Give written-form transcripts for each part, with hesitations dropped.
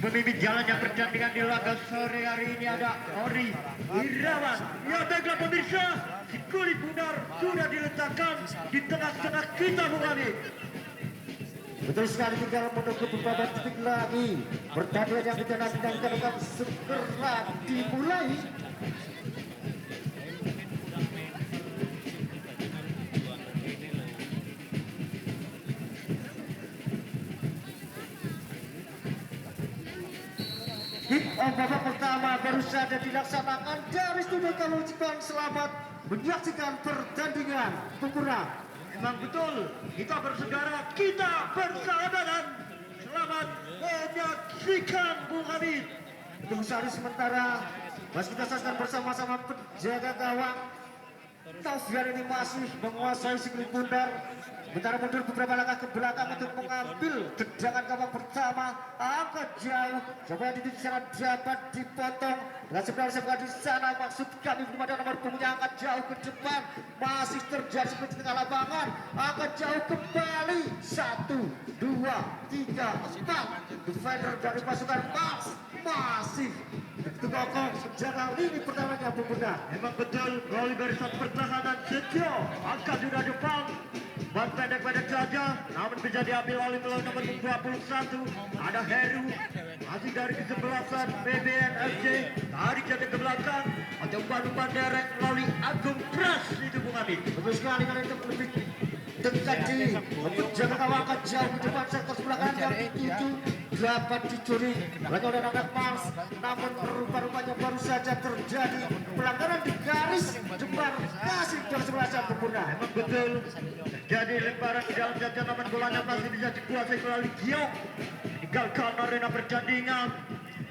Memimpin jalannya pertandingan di laga sore hari ini ada Ori Irawan. Ya baiklah pemirsa, si kulit bundar sudah diletakkan di tengah-tengah kita, Bung Ami. Betul sekali, tinggal menunggu beberapa detik lagi pertandingan yang ditandangkan akan segera dimulai. Kick off babak pertama baru saja dilaksanakan dari studio Kalucikan. Selamat menyaksikan pertandingan Pura. Memang betul, kita bersaudara, kita bersahabatan. Selamat menyaksikan, Bung Hamid. Untuk saat sementara masih kita saksikan bersama-sama penjaga gawang Taufian ini masih menguasai si kulit bundar. Sementara mundur beberapa langkah ke belakang untuk mengambil tendangan gawang pertama, angkat jauh. Coba di sana dapat dipotong dengan sebelah di sana. Maksud kami belum ada nomor punggungnya, angkat jauh ke depan. Masih terjadi seperti tengah lapangan, angkat jauh kembali. 1, 2, 3, 4. Defender dari pasukan Max masih begitu kokoh menjaga lini pertamanya Bunda. Memang betul, gol barisan pertahanan Setio angkat sudah depan. Buat pendek-pendek saja, namun bisa diambil oleh pelawan nomor 21. Ada Heru, masih dari kesebelasan PBN FC, tarik jatuh ke belakang, atau umpan derek melalui Agung Pras itu Bung Ami. Betul sekali, karena itu lebih dekat di penjaga gawang angkat jauh ke depan sektor sebelah kanan yang dituju dapat dicuri lagi oleh anak Mars, namun rupa-rupanya baru saja terjadi pelanggaran di garis demarkasi dari sebelah sana Bunda. Memang betul, terjadi lemparan di dalam jajan, namun bolanya masih bisa dikuasai melalui Giok. Meninggalkan arena pertandingan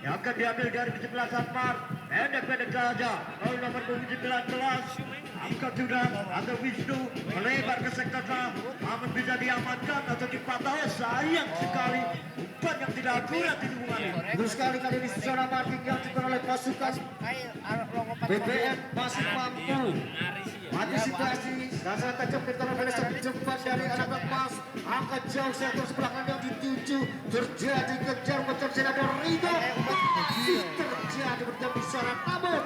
yang akan diambil dari kesebelasan Mars. Pendek-pendek saja, lalu nomor 19 angkat sudah, ada Wisnu melebar ke sektor tengah, namun bisa diamankan atau dipatah. Sayang sekali, umpan yang tidak akurat itu Bung Ali. Betul sekali, kali ini zona marking yang dilakukan oleh pasukan BBM masih mampu antisipasi dan sangat tajam ketika meleset cepat dari anak Mas. Angkat jauh sektor sebelah kanan yang dituju, terjadi kejar-kejar senador Rido, masih terjadi berjam di sana, namun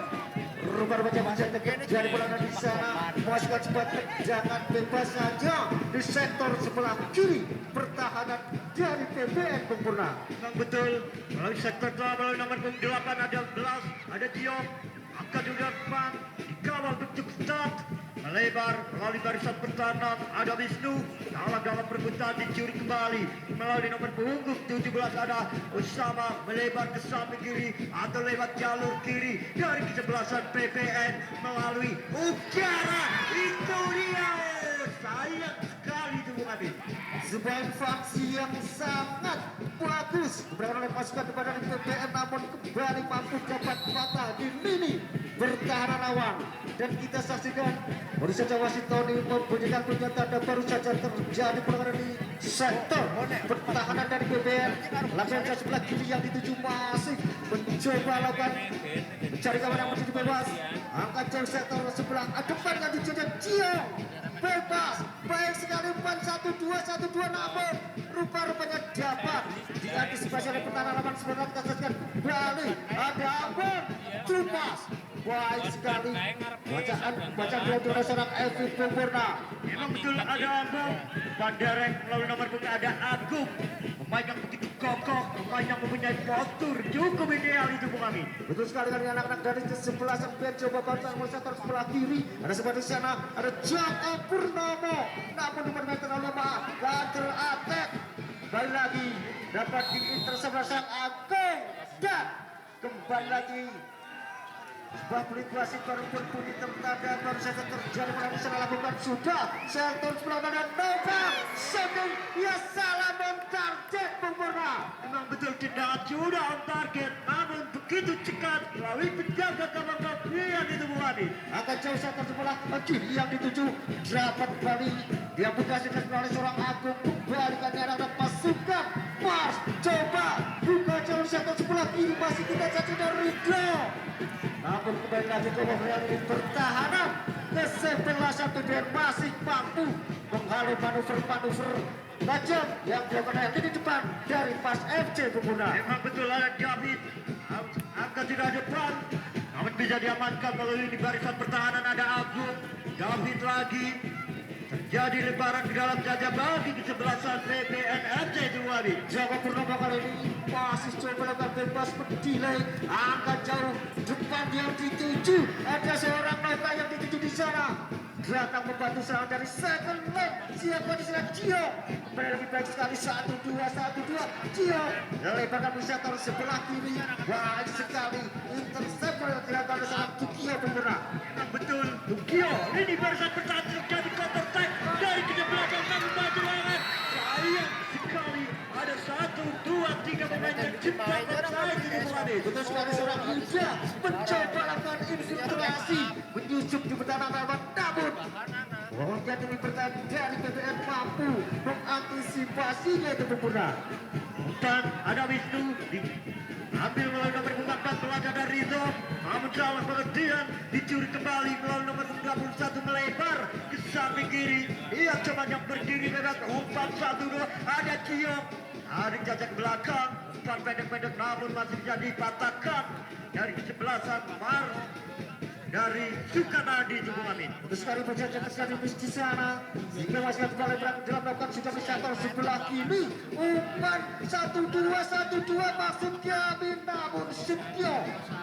rupa-rupanya masih terjadi pelanggaran di sana. Pasukan cepat jangan bebas saja di sektor sebelah kiri pertahanan dari PBN Pempurna. Memang betul, melalui sektor tengah melalui nomor 8 ada Belas, ada Diop, angkat juga depan, dikawal cukup ketat, melebar melalui barisan pertahanan ada Wisnu, dalam perebutan dicuri kembali melalui nomor punggung 17 ada Usama, melebar ke samping kiri atau lewat jalur kiri dari kesebelasan PPN melalui Ugara. Itu dia, sayang sekali itu Bung Abi. Sebuah invasi yang sangat bagus diberikan oleh pasukan depan dari PPN, namun kembali mampu dapat patah di lini pertahanan lawan. Dan kita saksikan baru saja wasit Tony membunyikan bunyi tanda baru saja terjadi pelanggaran di sektor pertahanan dari PPN. Langsung ke sebelah kiri yang dituju masih mencoba lakukan mencari kawan yang masih bebas. Angkat jauh sektor sebelah depan yang dituju Ciong bebas, baik sekali umpan 1-2, namun rupa-rupanya dapat diantisipasi oleh pertahanan lawan. Sebenarnya kita saksikan kembali ada Ambon Tumas, baik sekali bacaan dari seorang Elvin Pempurna. Memang betul ada Ambon, depan derek melalui nomor punggung ada Agung, pemain yang begitu kokoh, pemain yang mempunyai postur cukup ideal itu Bung Ami. Betul sekali, dari anak-anak dari sebelah sampai coba bantuan sektor sebelah kiri. Ada sebelah di sana ada Joko Purnomo, namun di meter lemah gagal attack. Kembali lagi dapat diintersepsi Agung dan kembali lagi sebuah pelintuasi baru berbunyi tertanda baru saja terjadi pada bisa lakukan sudah sektor sebelah kanan Nova Sokong ya salah on target Pempurna. Memang betul tendangan sudah on target, namun begitu cekat melalui penjaga gawang Novian itu Bung Adi. Akan jauh sektor sebelah kiri yang dituju dapat kembali diaplikasikan oleh seorang Agung, kembalikan anak pasukan Mars. Coba buka jauh sektor sebelah kiri, masih kita caci dari Rido, namun kembali lagi ke ini pertahanan kesebelasan PBN masih mampu menghalau manuver Legend yang dilakukan di depan dari Pas FC Pemuna. Memang betul ada David angkat tidak depan, namun bisa diamankan melalui di barisan pertahanan. Ada Agung, David lagi. Terjadi lebaran di dalam jajah bagi kesebelasan BPN FC Jumadi. Jawa Purnomo kali ini masih coba lakukan bebas mendelay, angkat jauh depan yang dituju. Ada seorang Nova yang dituju di sana. Datang membantu serangan dari second leg. Siapa di sana? Cio. Lebih baik sekali 1-2. Cio lebarkan wisatawan sebelah kiri. Baik sekali. Intercept dilakukan oleh seorang Tukio Pemuna. Betul, Tukio. Ini barisan pertahanan terjadi counter attack dari kejebelasan kami maju lawan. Sayang sekali ada 1, 2, 3 pemain yang cepat bersaing di Jumadi. Betul sekali seorang Yuda mencoba lakukan infiltrasi menyusup di pertahanan lawan, namun lawannya demi pertahanan dari BPN mampu mengantisipasinya itu Pemuna. Dan ada Wisnu diambil melalui nomor 14 ada Rizzo, namun salah pengertian dicuri kembali melalui nomor 21 melebar ke samping kiri. Ia cuma yang berdiri bebas. Umpan 1-2 ada Cio. Ada jajak belakang, umpan pendek-pendek namun masih bisa dipatahkan dari kesebelasan Mars dari Sukanadi Jumbo Amin. Terus sekali berjajar ke servis di sana sehingga masih kembali berangkat dalam melakukan sudah wisatawan sebelah kiri. Umpan 1-2 maksud kami, namun Setio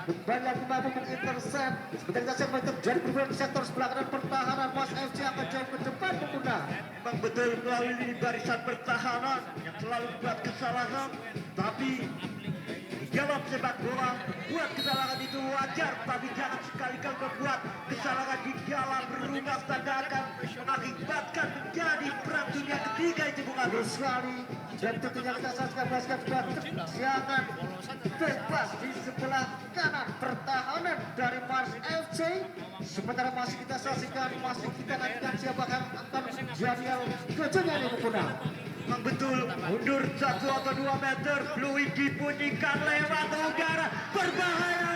kembali lagi mampu mengintercept. Sebentar saja terjadi perubahan di sektor sebelah kanan pertahanan. Mas FC akan jauh ke depan Pemuna. Memang betul melalui lini barisan pertahanan yang selalu membuat kesalahan, tapi jawab sepak bola, buat kesalahan itu wajar, tapi jangan sekali-kali membuat kesalahan di dalam rumah tangga akan mengakibatkan menjadi perang dunia ketiga itu Bung Agus. Terus sekali dan tentunya kita saksikan basket jangan bebas di sebelah kanan pertahanan dari Mars FC. Sementara masih kita saksikan, masih kita nantikan siapa yang akan menjadi yang kejunya di Pemuna. Memang betul, mundur 1 atau 2 meter, fluid dibunyikan lewat udara, berbahaya.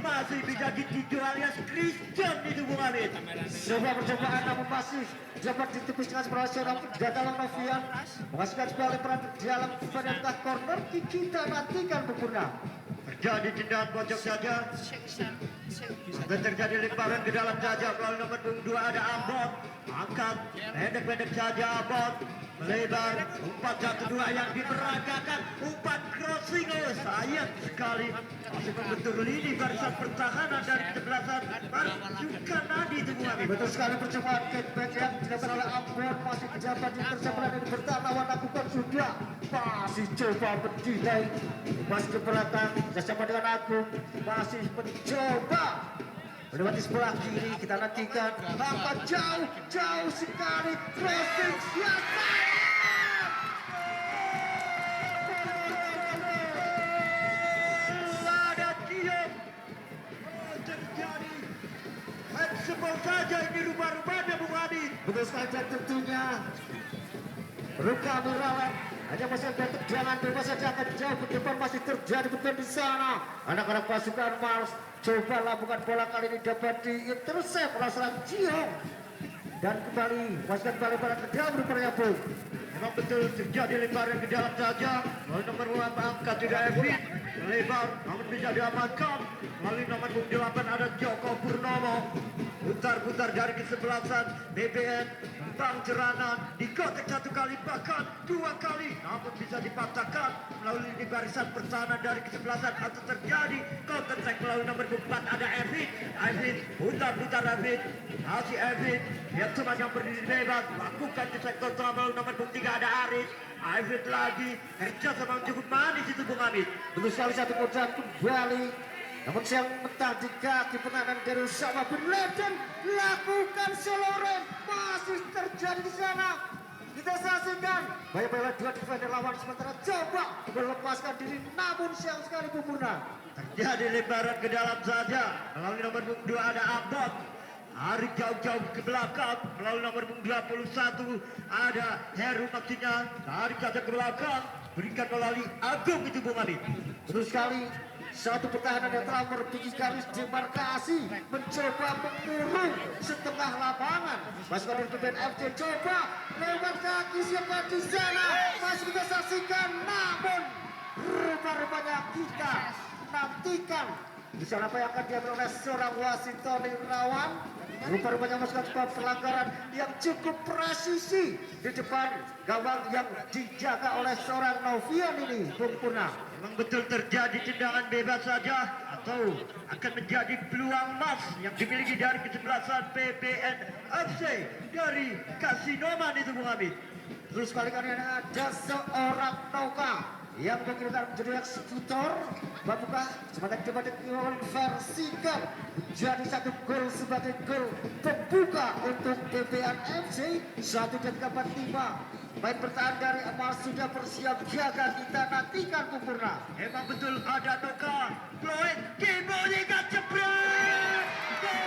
Masih bisa dituju alias Christian itu Bung Amit. Sebuah percobaan namun masih dapat ditepis dengan berhasil dalam Novian menghasilkan sebuah lemparan di dalam pada corner. Kita nantikan Pemuna. Terjadi tendangan pojok saja. Sampai terjadi lemparan ke dalam saja melalui nomor 2 ada Ambon. Angkat pendek-pendek saja Ambon. Melebar umpan 1-2 yang diperagakan, umpan crossing, sayang sekali masih membentur lini barisan pertahanan dari kesebelasan Sukanadi itu Bung Amit. Betul sekali percobaan cutback yang dilakukan oleh Ambon masih pejabat di intercept di bertahan lawan lakukan sudah masih coba berdilai masih ke belakang bersama dengan Agung masih mencoba melewati sebelah kiri. Kita nantikan angkat jauh sekali crossing siapa ada Cio. Terjadi handball saja ini rumah-rumahnya Bung Amit. betul sekali dan tentunya Ruka Murawan hanya masih ada tendangan bebas saja akan jauh ke depan masih terjadi betul di sana. Anak-anak pasukan Mars coba lakukan bola kali ini dapat diintercept oleh seorang Cio dan kembali pasukan balik pada ke dalam rupanya Bung. Memang betul terjadi lemparan ke dalam saja melalui nomor 2 angkat tidak Evin melebar namun bisa diamankan melalui nomor 8 ada Joko Purnomo. Putar-putar dari kesebelasan BPN Bang Jeranan dikotek 1 kali bahkan 2 kali namun bisa dipatahkan melalui di barisan pertahanan dari kesebelasan atau terjadi counter attack melalui nomor 4 ada Evin putar-putar Evin yang cuma yang berdiri bebas lakukan di sektor tengah melalui nomor 3 ada Aris Evin lagi kerja sama cukup manis itu Bung Amit. Betul sekali satu pukulan kembali. Namun yang mentah di kaki penangan dari Usama bin Laden lakukan seloren masih terjadi di sana. Kita saksikan baik-baik 2 defender lawan sementara coba melepaskan diri namun siang sekali Pemuna. Terjadi lebaran ke dalam saja melalui nomor 2 ada Ambon. Hari jauh-jauh ke belakang melalui nomor 21 ada Heru maksudnya. Tarik saja ke belakang berikan melalui Agung itu Bung Adi. Betul sekali Satu pertahanan yang telah merebut garis demarkasi, mencoba mengurung setengah lapangan. Pasukan dari PBN FC coba lewat kaki, siapa di sana? Masih kita saksikan, namun rupa-rupanya kita nantikan di sana apa yang akan diambil oleh seorang wasit Tony Irawan. Rupa-rupanya masukkan sebuah pelanggaran yang cukup presisi di depan gawang yang dijaga oleh seorang Novian ini, Bung Purna. Memang betul terjadi tendangan bebas saja atau akan menjadi peluang emas yang dimiliki dari kesebelasan PBN FC dari Kasinoman itu, Bung Hamid. Terus kali ini ada seorang Noka yang mengirimkan menjadi eksekutor. Babukah sebagai coba dikonversikan menjadi satu gol sebagai gol pembuka untuk PBN FC. 1-5. Main bertahan dari Amal sudah bersiap jaga, kita nantikan Purna. Memang betul ada Noka, Floyd, Kibonika jebret. Gol.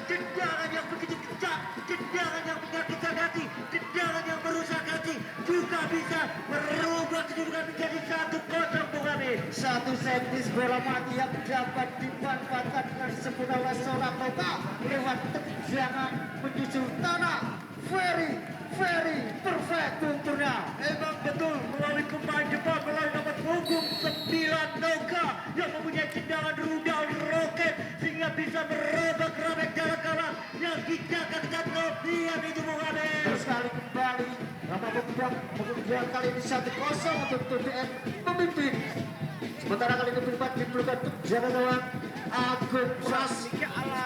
Tendangan yang begitu kencang, tendangan yang menyakitkan hati, tendangan yang merusak hati, juga bisa merubah kedudukan menjadi 1-0, Bung Hamid. Satu setis bola mati yang dapat dimanfaatkan dengan sempurna oleh seorang Noka lewat tendangan menuju tanah. Very perfect Purna. Memang betul melalui pemain depan, melalui nomor punggung 9 Noka yang mempunyai tendangan rudal roket sehingga bisa merobak robek dalam kawan yang dijaga Novian itu, Bung Hamid. Terus kali kembali Rama Bukbang mengunggul kali ini 1-0 untuk PBN memimpin. Sementara kali ini berlipat diperlukan jaga gawang Agung Pras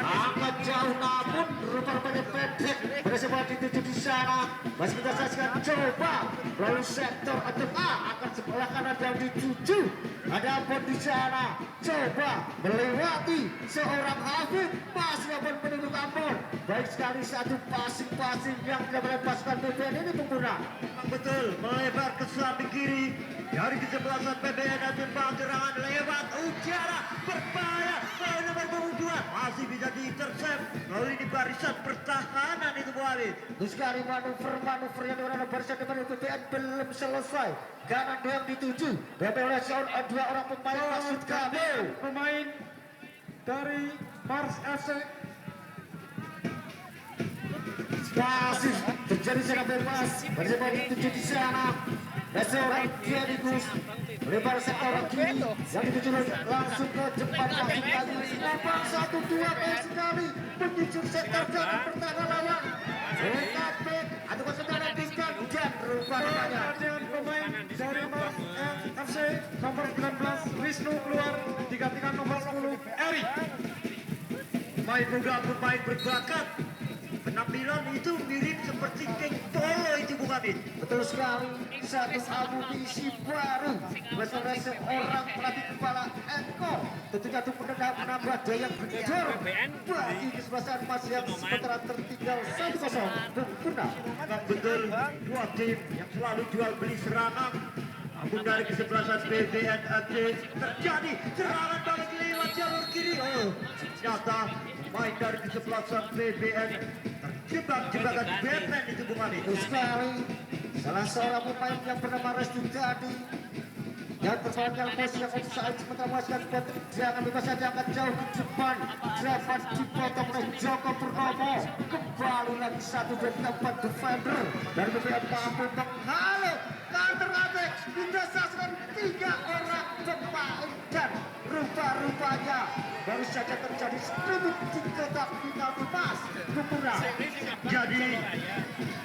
akan jauh, namun rupa-rupanya pendek berhasil dituju di sana. Masih kita saksikan coba lalu sektor atau A akan sebelah kanan dan dituju. Ada pun di sana coba melewati seorang Hafid, masih dapat penduduk Ambon. Baik sekali satu passing yang tidak melepaskan PBN ini Purna. Memang betul melebar ke samping kiri dari kesebelasan PBN dan serangan lewat udara berbahaya melalui nomor punggung 2 masih bisa diintercept melalui di barisan pertahanan itu, Bung Hamid. Terus sekali manuver yang dilakukan barisan depan PBN belum selesai. Kanan yang dituju diambil oleh dua orang pemain, maksud kami pemain dari Mars FC. masih terjadi serangan bebas. Barisan dituju di sana. Seorang Dianigus lebar sektor kiri yang dituju langsung ke depan masuk lagi. Lapang 1-2 baik sekali menuju sektor kanan pertahanan lawan. OKP atau konsentrasi diskan dan rupanya Dengan pemain dari Mars FC nomor 19 Wisnu keluar digantikan nomor 10 Eri. Pemain muda, pemain berbakat, penampilan itu mirip seperti King Polo itu, Bung Hamid. betul sekali, satu amunisi baru bersama seorang pelatih kepala Eko. Tentunya itu menambah daya genjot bagi kesebelasan Mas yang sementara tertinggal 1-0. Purna. Memang betul dua tim yang selalu jual beli serangan. Namun dari kesebelasan PBN FC terjadi serangan balik lewat jalur kiri. Ternyata main dari kesebelasan PBN terjebak jebakan Batman itu, Bung Hamid. Betul sekali, salah seorang pemain yang bernama Restu Jadi yang terpandang posisi yang offside sementara masukkan buat jangan bebas saja akan jauh ke depan, dapat dipotong oleh Joko Purnomo. Kembali lagi satu dan tempat defender dari PBN mampu menghalau counter attack, kita saksikan 3 orang pemain dan rupa-rupanya baru saja terjadi sprint di kotak penalti pas Purna. Jadi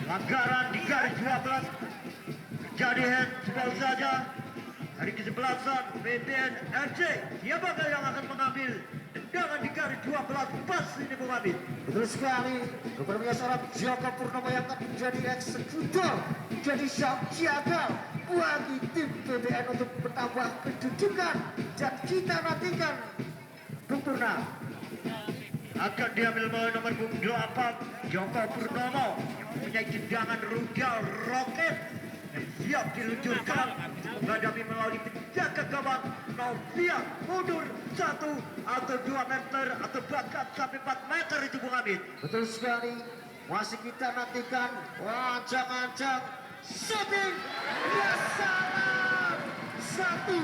pelanggaran di garis 12 jadi handball saja dari kesebelasan PBN FC. Siapakah yang akan mengambil tendangan di garis 12 pas ini, Bung Hamid? Betul sekali, rupanya seorang Joko Purnomo yang akan menjadi eksekutor, jadi sang jaga bagi tim PBN untuk menambah kedudukan dan kita nantikan Purna. Akan diambil oleh nomor punggung 8 Joko Purnomo yang mempunyai tendangan rudal roket yang siap diluncurkan menghadapi melalui penjaga gawang Novian mundur 1 atau 2 meter atau bahkan sampai 4 meter itu, Bung Hamid. Betul sekali, masih kita nantikan wancang-wancang shooting, ya salam satu.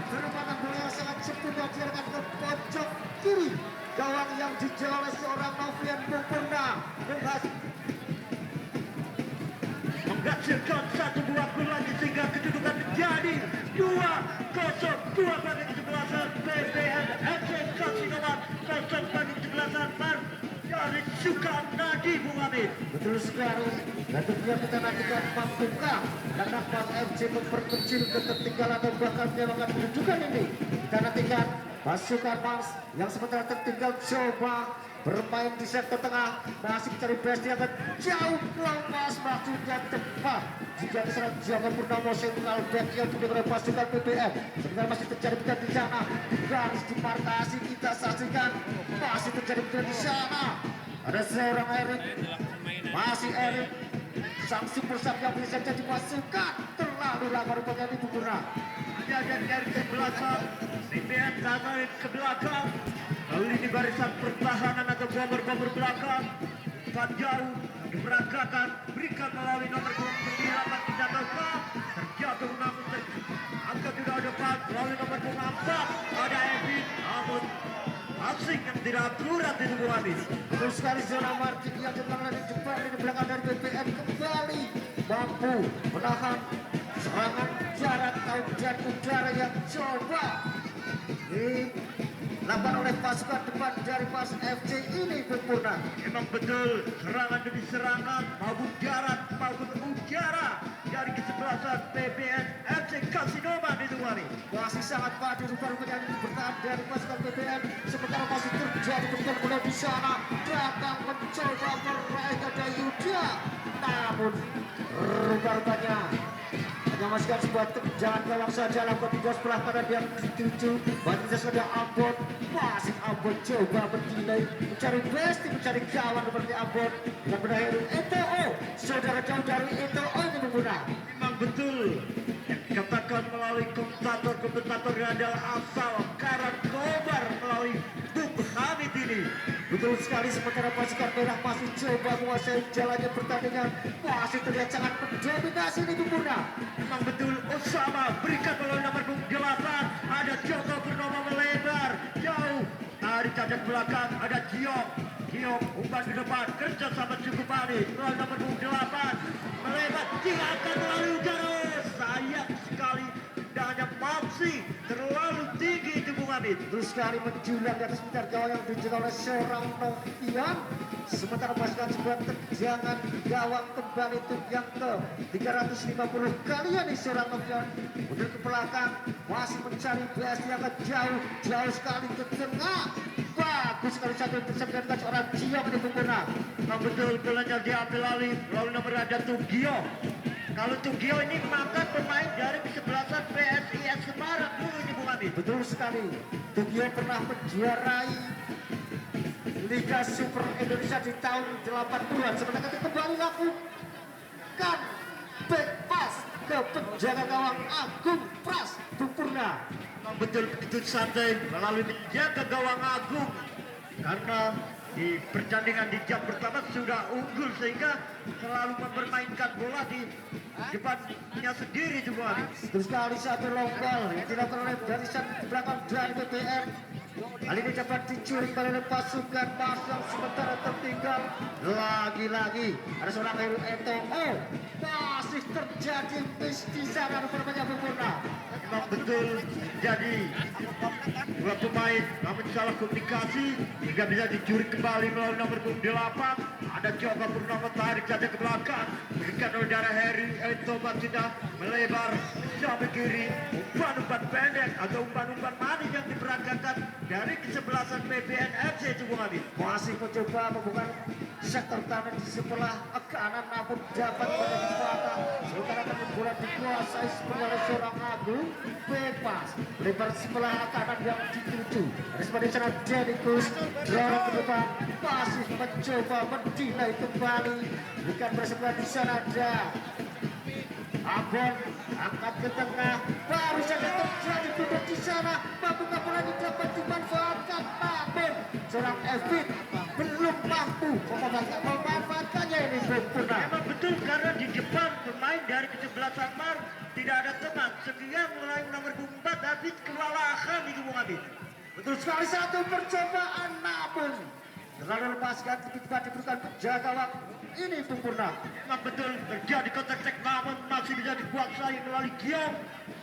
Merupakan bola yang sangat sempurna diarahkan ke pojok kiri. Gawang yang dijauh oleh seorang Novian Purna menghasilkan satu buah gol lagi sehingga kedudukan menjadi 2-0. Dua bagi kesebelasan PPN FC Kasinoman, 0 bagi kesebelasan dari Sukamnadi Bung Hamid. betul sekali. Dan tentunya kita nantikan mampukah anak Mas FC memperkecil ketertinggalan atau bahkan menyamakan kedudukan ini. Kita nantikan pasukan Mas yang sementara tertinggal coba bermain di sektor tengah, masih mencari best yang jauh lepas maksudnya tepat. Jika diserang Joko Purnomo sentral back yang diberikan oleh pasukan PPN. Sebenarnya masih terjadi bencana di sana. Garis dimarkasi kita saksikan masih terjadi bencana di sana. Ada seorang Erik, masih Erik, sang super sub yang bisa jadi dimasukkan. Terlalu lama rupanya di Bukura. Jajan dari kebelakang, PPN tarik ke belakang. Lalu ini barisan pertahanan atau bomber belakang. Umpan jauh, diberangkatkan, berikan melalui nomor 9 tidak tahu terjatuh namun angkat sudah depan melalui nomor 4 ada Evin, namun asing yang tidak akurat itu habis. Terus sekali zona Martin yang datang dari depan di belakang dari BPN kembali mampu menahan serangan jarak dan udara yang coba dilakukan oleh pasukan depan dari Mas FC ini Purna. Memang betul serangan demi serangan maupun darat maupun udara dari kesebelasan PPN FC Kasinoman itu hari Masih sangat padu rupanya bertahan dari pasukan PPN, sementara masih terjadi benar-benar di sana datang mencoba meraih ganda Yuda, namun rupanya menyamaskan sebuah jangan gawang saja lakukan tiga sebelah kanan yang dituju Bandita sudah Ambon, masih Ambon coba berdilai mencari besti, mencari kawan seperti Ambon yang berakhir ETO, saudara jauh dari ETO ini menggunakan. memang betul yang dikatakan melalui komentator yang adalah asal Karan Kobar melalui Bung Hamid ini. Betul sekali, sementara pasukan merah masih coba menguasai jalannya pertandingan, masih terlihat sangat mendominasi di Bunda. Memang betul Osama berikan melalui nomor 8 ada Joko Purnomo melebar jauh tarik cacat belakang ada Giok umpan di depan kerja sama Cukupani melalui nomor 8 melebar diangkat melalui udara sayang sekali danya masih terlalu tinggi itu Bung Hamid. Terus sekali menjulang di atas pintar gawang yang dijaga oleh seorang Novian, sementara pasukan sebuah terjangan gawang kembali untuk yang ke 350 kalian nih seorang Novian mundur ke belakang masih mencari best yang jauh sekali ke tengah. Bagus sekali satu intercept dari seorang Gio di Bukuna. Memang betul bolanya diambil alih lalu nomor ada Tugio. Kalau Tugio ini maka pemain dari kesebelasan PSIS Semarang dulu ini Bung Hamid. Betul sekali, Tugio pernah menjuarai Liga Super Indonesia di tahun 80-an, sementara ketika kembali lakukan back pass ke penjaga gawang Agung Pras Purna. Memang betul begitu santai melalui menjaga gawang Agung karena di pertandingan di jam pertama sudah unggul sehingga selalu mempermainkan bola di depannya sendiri juga. Terus sekali satu longgal yang dilakukan oleh barisan belakang dari BPN. Kali ini dapat dicuri oleh pasukan Mas yang sementara tertinggal. Lagi-lagi ada seorang Heru ETO. Masih terjadi miss di sana rupanya Purna. Memang betul jadi dua pemain namun salah komunikasi hingga bisa dicuri kembali melalui nomor 8 ada Joko Purnomo tarik saja ke belakang berikan oleh darah Heri Tobat sudah melebar sampai kiri umpan pendek atau umpan manis yang diberangkatkan dari kesebelasan PPN FC Bung Hamid. Masih mencoba membuka sektor kanan di sebelah kanan namun dapat menempatkan sementara namun bola dikuasai sebenarnya oleh seorang Agung bebas lebar sebelah kanan yang dituju dari sebelah sana Dedikus dorong ke depan masih mencoba mendilai kembali bukan bersebelah di sana ada Abon angkat ke tengah baru saja terjadi duduk di sana mampukah bola dapat dimanfaatkan namun seorang Evin belum mampu memanfaatkannya ini Purna. Memang betul karena di depan pemain pemain dari kesebelasan Mar tidak ada teman. Sekian mulai nomor 4 David kewalahan itu Bung Abid. Betul sekali, satu percobaan namun terlalu lepaskan, tiba-tiba diberikan penjaga gawang ini Bung Purna. Memang betul terjadi kontak namun masih bisa dikuasai melalui Giom.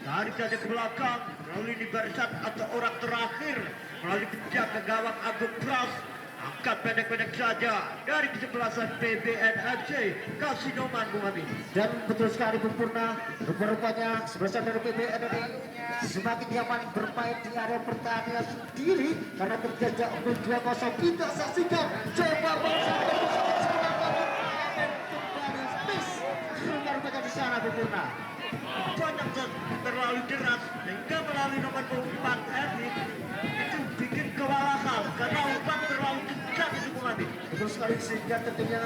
Tarik saja ke belakang melalui di barisan atau orang terakhir melalui penjaga gawang Agung Pras. Angkat pendek-pendek saja dari kesebelasan PBNFC Kasinoman Bung Abi. Dan betul sekali Bung Purna, rupa-rupanya sebesar dari PBN ini semakin nyaman bermain di area pertandingan sendiri karena terjajah unggul 2-0. Kita saksikan coba bersama kembali miss rupa-rupanya di sana Bung Purna. Banyak terlalu deras sehingga melalui nomor 4 Erik itu bikin kewalahan karena umpan terlalu kencang itu Bung Abi. Betul sekali, sehingga tentunya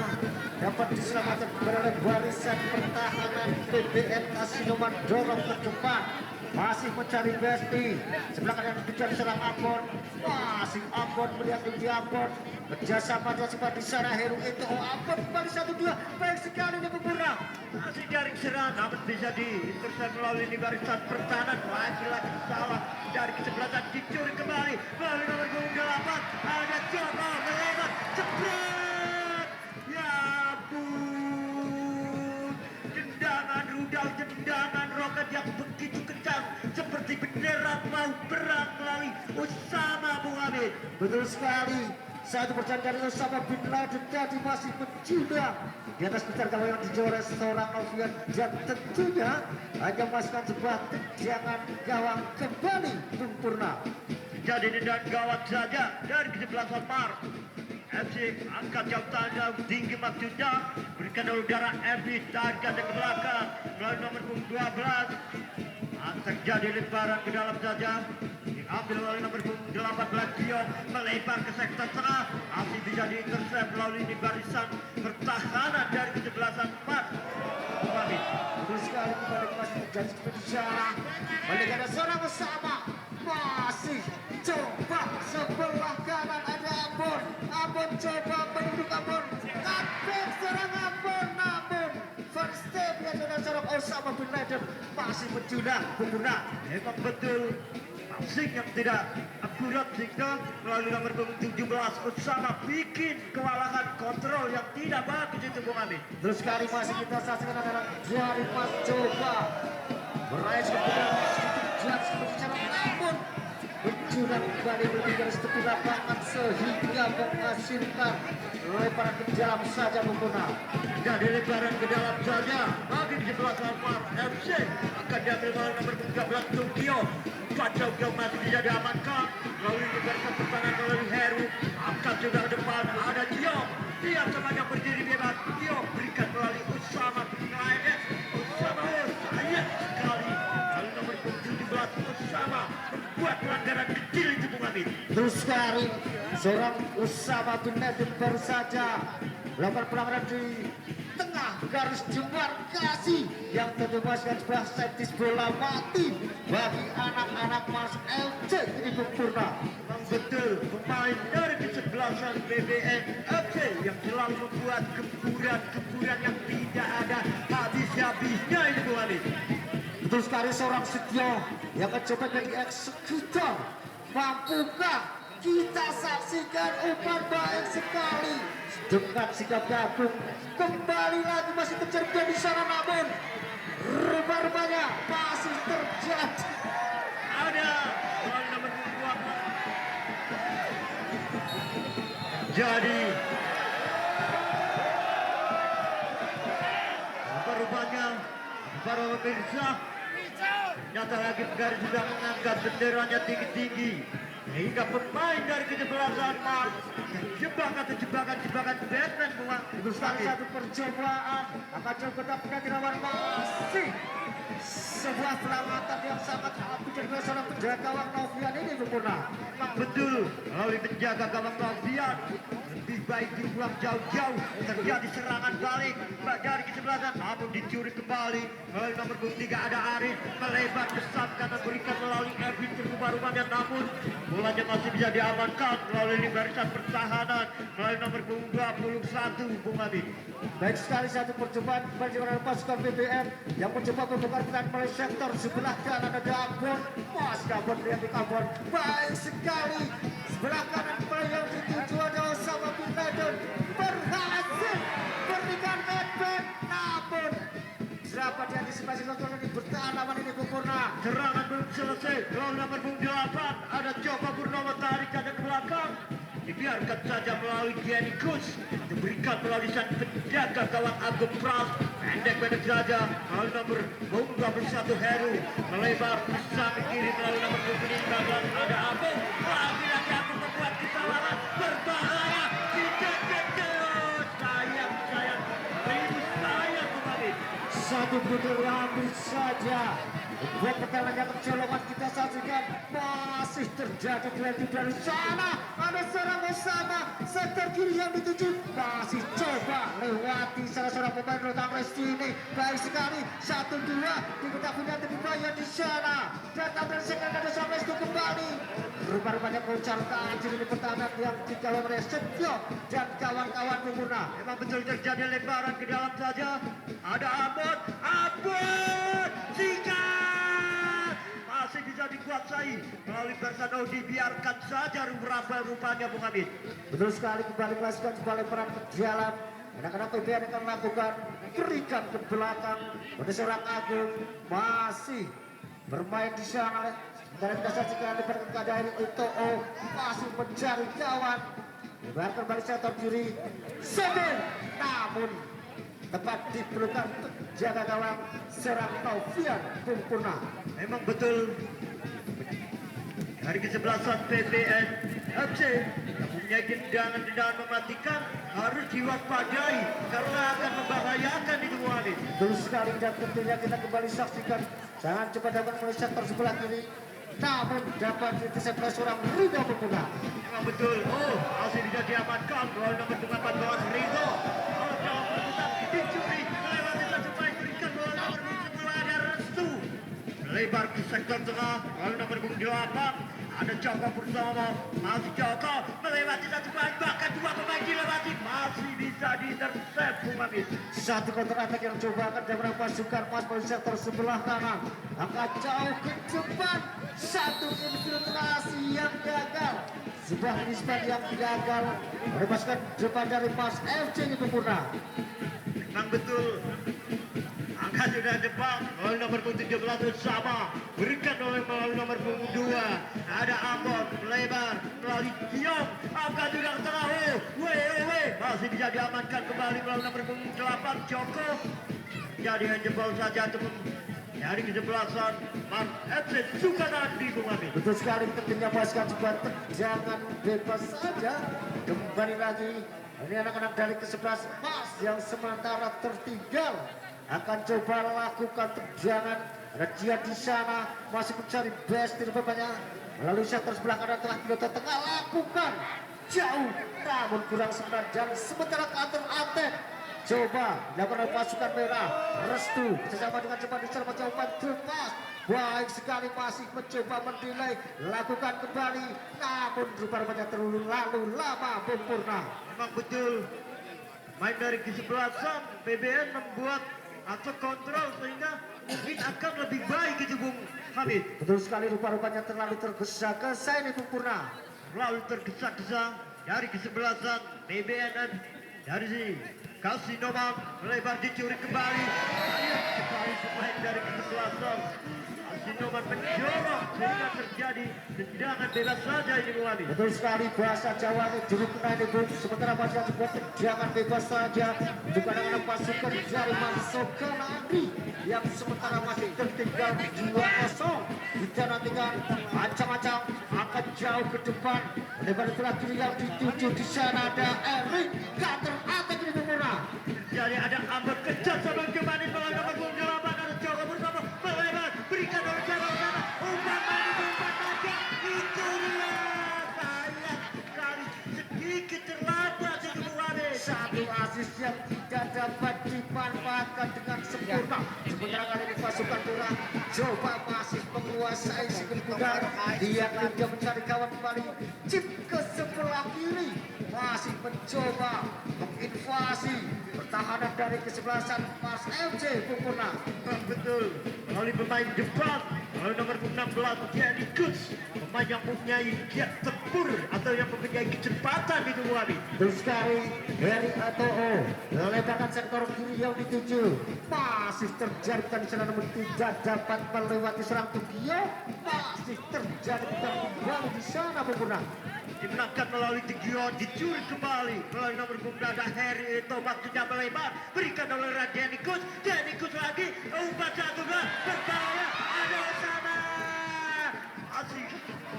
dapat diselamatkan oleh barisan pertahanan PBN Kasinoman. Dorong ke depan, masih mencari Besti. Sebelah kanan dikejar serang Ambon, masih Ambon melihat di Ambon. Kerjasama dia sempat di sana, Heru itu Ambon kembali 1-2. Baik sekali ini Bung Purna. Masih jaring serang namun bisa diintercept melalui di barisan pertahanan. Lagi-lagi salah dari kesebelasan, dicuri kembali melalui nomor 8. Ada coba melebar jebret. Ya ampun, tendangan rudal, tendangan roket yang begitu kencang seperti bendera mau perang melalui Usama Bung Hamid. Betul sekali, satu percaya dari Osama bin Laden tadi masih menjuda di atas putar gawang yang dijores seorang Alfian, dan tentunya hanya masukkan sebuah tendangan gawang kembali Bung Purna. Jadi tendangan gawat saja dari kesebelasan Mar. FC angkat jauh tanda tinggi maksudnya, berikan dulu darah FC, tarik ke belakang melalui nomor 12. Terjadi lemparan ke dalam saja, diambil oleh nomor 18 Giom, melebar ke sektor tengah, masih bisa diintercept melalui di barisan pertahanan dari kesebelasan Mar. Betul sekali, kembali masih terjadi seperti sana. Balik ada seorang bersama, masih coba sebelah kanan ada Ambon. Ambon coba menduduk Ambon, tapi serang Ambon namun first step yang dengan seorang Osama bin Laden masih menjuda Bung Purna. Memang betul passing yang tidak akurat sehingga melalui nomor 17 Usama bikin kewalahan kontrol yang tidak bagus itu Bung Ami. Terus sekali masih kita saksikan adalah dari Mas coba meraih kebenaran sedikit jelas seperti cara namun menjulang kembali berpikir seperti lapangan sehingga menghasilkan lemparan ke dalam saja Bung Purna. Jadi lebaran ke dalam saja bagi di sebelah Mar FC akan diambil oleh nomor 13 Tokyo. Tokyo masih bisa diamankan melalui barisan pertahanan melalui Heru. Angkat juga ke depan ada Giom, dia sepanjang berdiri bebas. Giom berikan melalui Usama Lainnya. Usama sayang sekali lalu nomor 17 Usama membuat pelanggaran kecil itu Bung Amin. Terus sekali seorang Usama bin Laden baru saja melakukan pelanggaran di tengah garis demarkasi yang tentu masukkan sebelah setis bola mati bagi anak-anak Mas LC ini Bung Purna. Memang betul pemain dari kesebelasan BBN FC yang selalu membuat gempuran yang tidak ada habis-habisnya ini Bung Ali. Betul sekali, seorang Setio yang mencoba jadi eksekutor. Mampukah kita saksikan umpan baik sekali dengan sikap Agung. Kembali lagi masih terjadi di sana namun rupa-rupanya masih terjadi. Ada bola nomor 2. Jadi rupanya para pemirsa ternyata lagi garis sudah mengangkat benderanya tinggi-tinggi sehingga pemain dari kesebelasan Mar jebakan Batman Bunga. Itu salah satu percobaan akan coba tapi lawan masih sebuah selamatan yang sangat apik dari seorang penjaga gawang Novian ini Bung Purna. Memang betul melalui penjaga gawang Novian lebih baik dibuang jauh-jauh. Terjadi serangan balik dari kesebelasan, namun dicuri kembali. Melalui nomor punggung 3 ada Arif, melebar besar karena berikan melalui Erwin rumah-rumahnya, namun bolanya masih bisa diamankan melalui barisan pertahanan melalui nomor punggung 21 Bung Habib. Baik sekali, satu percobaan kembali oleh pasukan BBM yang mencoba membongkar peran melalui sektor sebelah kanan ada Ambon. Mas Gabon, lihat di Ambon, baik sekali. Sebelah kanan yang dituju adalah Osama bin Laden, berhasil berikan headback, namun dapat diantisipasi Lontong ini bertahan aman ini Purna. Serangan belum selesai. Lawan nomor punggung 8 ada Joko Purnomo, tarik saja ke belakang. Dibiarkan saja melalui Gianni Kus. Diberikan melalui sang penjaga gawang Agung Pras. Pendek-pendek saja melalui nomor punggung 21 Heru. Melebar bisa ke kiri melalui nomor punggung 15 ada Agung. Lagi-lagi Agung membuat kesalahan berbahaya. Tidak jatuh. Sayang. Sayang kembali. Satu butir ambil saja. Buat pertandingan kecolongan kita saksikan masih terjadi dari sana. Ada seorang Osama sektor kiri yang dituju, masih coba lewati salah seorang pemain Rotang Resti ini. Baik sekali, 1-2 diketahui nanti dibayar di sana. Datang dari sekarang ada sampai itu kembali. Rupanya kocar kacir ini pertahanan yang dikawal oleh Setio dan kawan-kawan Purna. Memang betul terjadi lebaran ke dalam saja. Ada Ambon, sikat masih bisa dikuasai melalui Bersano, dibiarkan saja rupanya Bung Hamid. Betul sekali, kembali melaskan kembali peran ke jalan. Kadang-kadang PBN akan melakukan berikan ke belakang. Pada seorang Agung masih bermain di sana. Sementara kita saksikan di perkadaan Ito'o masih mencari kawan. Lebarkan balik sektor kiri. Sebel, namun tepat diperlukan untuk jaga gawang serang Taufian Purna. Memang betul dari kesebelasan PBN FC mempunyai tendangan mematikan, harus diwaspadai karena akan membahayakan itu Bung Hamid. Betul sekali, dan tentunya kita kembali saksikan jangan coba dapat melalui sektor sebelah kiri, namun dapat diintercept seorang Ridho Purna. Memang betul, masih bisa diamankan melalui nomor 18 Ridho. Dicuri melewati satu pemain, berikan bola nomor 11 ada Restu. Lebar ke sektor tengah melalui nomor 8 ada Joko Purnomo, masih Joko melewati satu pemain, bahkan dua pemain dilewati, masih bisa diintercept Bung Hamid. Satu counter attack yang coba akan dilakukan pasukan Mas melalui sektor sebelah kanan, akan jauh ke depan. Satu infiltrasi yang gagal, sebuah nisbat yang gagal melepaskan depan dari Mas FC ini Purna. Memang betul, angka sudah depan oleh nomor 17 sama, berikan oleh melalui nomor 2 ada Ambon, melebar melalui Giong, angka sudah ke tengah, masih bisa diamankan kembali melalui nomor 8 Joko. Jadi jebol saja teman dari kesebelasan Mas FC Sukanandi Bung Hamid. Betul sekali, tentunya pasukan juga jangan bebas saja. Kembali lagi ini anak-anak dari ke-11 Mas yang sementara tertinggal akan coba lakukan tendangan. Ada Jia di sana masih mencari best di rupanya melalui sektor sebelah kanan telah Piloto tengah lakukan jauh namun kurang sempurna, dan sementara counter attack coba dilakukan oleh pasukan merah. Restu bersama dengan cepat diserang jawaban Demas. Baik sekali, masih mencoba mendelay, lakukan kembali namun rupanya terlalu lama Purna. Memang betul main dari kesebelasan PBN membuat atau kontrol sehingga mungkin akan lebih baik itu Bung Hamid. Betul sekali, rupanya terlalu tergesa-gesa ini Purna. Terlalu tergesa-gesa dari kesebelasan PBN dan dari sini Kasinoman melebar dicuri kembali. Ayat sekali pemain dari kesebelasan Kasinoman menjorok sehingga terjadi tendangan bebas saja ini Bung Hamid. Betul sekali, bahasa Jawa ini juru kena ini Bung. Sementara masih sebuah tendangan bebas saja untuk anak-anak pasukan dari Sukanandi yang sementara masih tertinggal 2-0. Kita nantikan ancang-ancang akan jauh ke depan. Lebar sebelah kiri yang dituju di sana ada Erik counter attack ini Purna. Jadi ada Ambon kejar sama kembali melalui nomor 8 ada Joko Purnomo melebar berikan oleh cara sana umpan saja itu dia, sayang sekali sedikit terlambat sempurna. Sementara kali ini pasukan Dura coba masih menguasai segmen udara. Dia kerja mencari kawan kembali. Chip ke sebelah kiri masih mencoba menginvasi pertahanan dari kesebelasan Mas FC Pupurna. Betul, melalui pemain depan, melalui nomor 16 Jenny Kus, pemain yang mempunyai giat tempur atau yang mempunyai kecepatan di tubuh kami. Terus sekali dari ATO melebarkan sektor kiri yang dituju, masih terjadi tendangan namun tidak dapat melewati serang Tokyo. Masih terjadi kembali di sana Pupurna. Dimenangkan melalui Tigio, dicuri kembali melalui nomor 16 ada Heri itu waktunya melebar, berikan oleh Jenny Kus lagi, umpan satu gol berbahaya, ada sana masih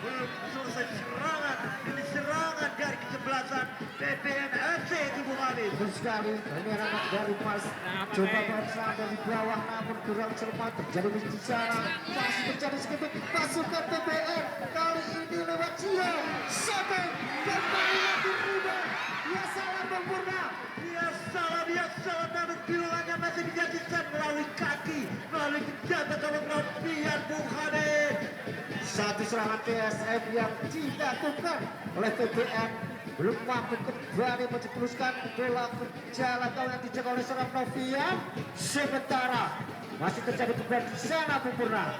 belum selesai serangan, ini serangan dari kesebelasan PPN FC itu Bung Habib. Terus sekali ini anak dari Mas coba berusaha dari bawah namun kurang cermat, terjadi di sana masih terjadi sedikit pasukan PPN kali ini lewat Cio sampai kembali lagi rebound. Ya salah Pupurna. Dia salah namun piluannya masih bisa diset melalui kaki, melalui pejabat tolong biar Bung Habib. Satu serangan TSM yang dilakukan oleh PPN belum mampu kembali mencetuskan bola ke jalan gawang yang dijaga oleh seorang Novian. Sementara masih terjadi kembali di sana Pupurna.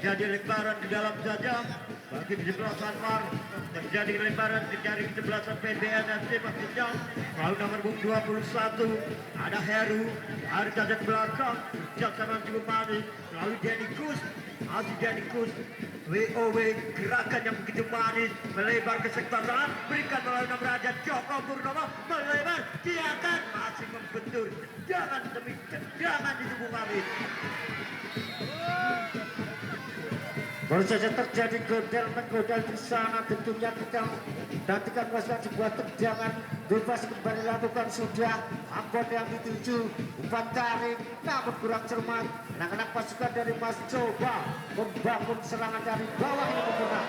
Jadi lebaran di dalam saja bagi kesebelasan Mar, terjadi lebaran terjadi kesebelasan PBN dan Sepak Terjang. Lalu nomor 21 ada Heru, ada jajak belakang, Jaksanan cukup manis, lalu Jenny Kus, masih Jenny Kus, WOW gerakan yang begitu manis, melebar ke sektor tengah, berikan melalui nomor Raja Joko Purnomo, melebar, dia akan masih membentur, jangan demi tendangan di tubuh kami. Baru saja terjadi godel-menggodel di sana, tentunya kita nantikan masalah sebuah tendangan bebas kembali lakukan sudah angkot yang dituju umpan tarik namun kurang cermat. Anak-anak pasukan dari Mas coba membangun serangan dari bawah ini Pupurna.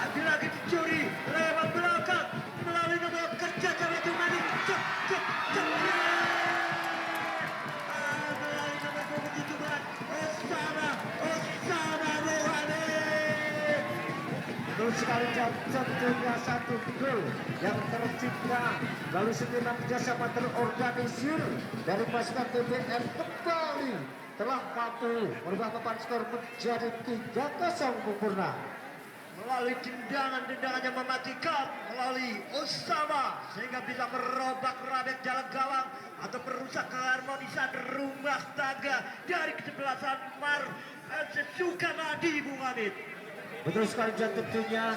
Lagi-lagi dicuri lewat belakang melalui nomor kerja cara cuma di melalui nomor 17 Osama Rohani. Betul sekali dan tentunya satu gol yang tercipta lalu sembilan kerjasama terorganisir dari pasukan PPN kembali telah mampu merubah papan skor menjadi 3-0 Pupurna. Melalui tendangan yang mematikan melalui Osama sehingga bisa merobak-robek jalan gawang atau merusak keharmonisan rumah tangga dari kesebelasan Mar FC Sukamadi Bung Hamid. Betul sekali dan tentunya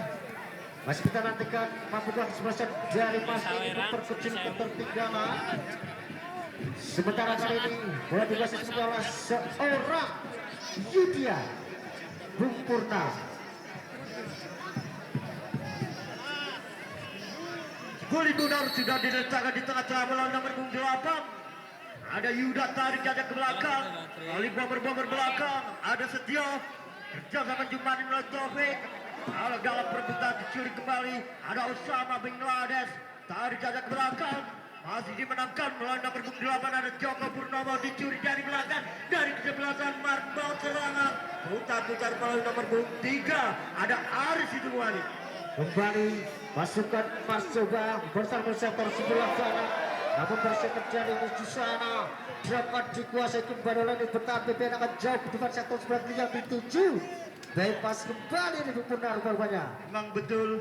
masih kita nantikan mampukah kesebelasan dari Mas ini memperkecil ketertinggalan. Sementara kali ini bola dikuasai oleh seorang Yudya Bung Purna. Guli Bunar sudah diletakkan di tengah-tengah melalui nomor 8. Ada Yuda tarik jajak ke belakang, lalu bomber belakang, ada Setio kerja sama Jumani melalui Taufik. Kalau dalam perebutan dicuri kembali, ada Osama bin Lades tarik jajak ke belakang, masih dimenangkan melalui nomor 8 ada Joko Purnomo dicuri dari belakang dari kesebelasan Marbau serangan, putar melalui nomor 3 ada Aris Hidupwani. Kembali pasukan Mas coba bersama sektor sebelah sana, namun masih terjadi di sana dapat dikuasai kembali oleh bertahan PPN akan jauh di depan sektor sebelah kiri yang dituju bebas kembali di Pupurna rupanya. Memang betul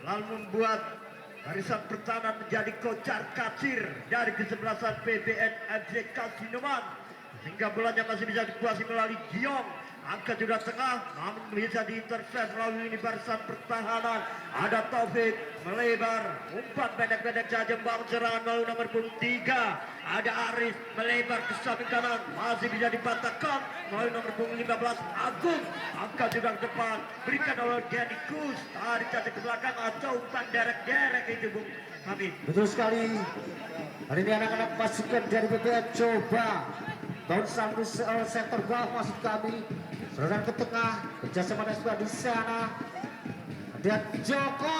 lalu membuat barisan pertahanan menjadi kocar kacir dari kesebelasan PBN FC Kasinoman sehingga bolanya masih bisa dikuasai melalui Giong. Angkat sudah tengah, namun bisa diintercept melalui ini barisan pertahanan. Ada Taufik melebar, umpan pendek-pendek saja membangun serangan melalui nomor 3. Ada Aris melebar ke samping kanan, masih bisa dipatahkan melalui nomor 15 Agung. Angkat juga ke depan, berikan oleh Jenny Kus, tarik saja ke belakang atau umpan derek-derek itu Bung Hamid. Betul sekali. Hari ini anak-anak pasukan dari PPN coba tahun sampai sektor bawah maksud kami serangan ke tengah kerjasama dan sebelah di sana dan Joko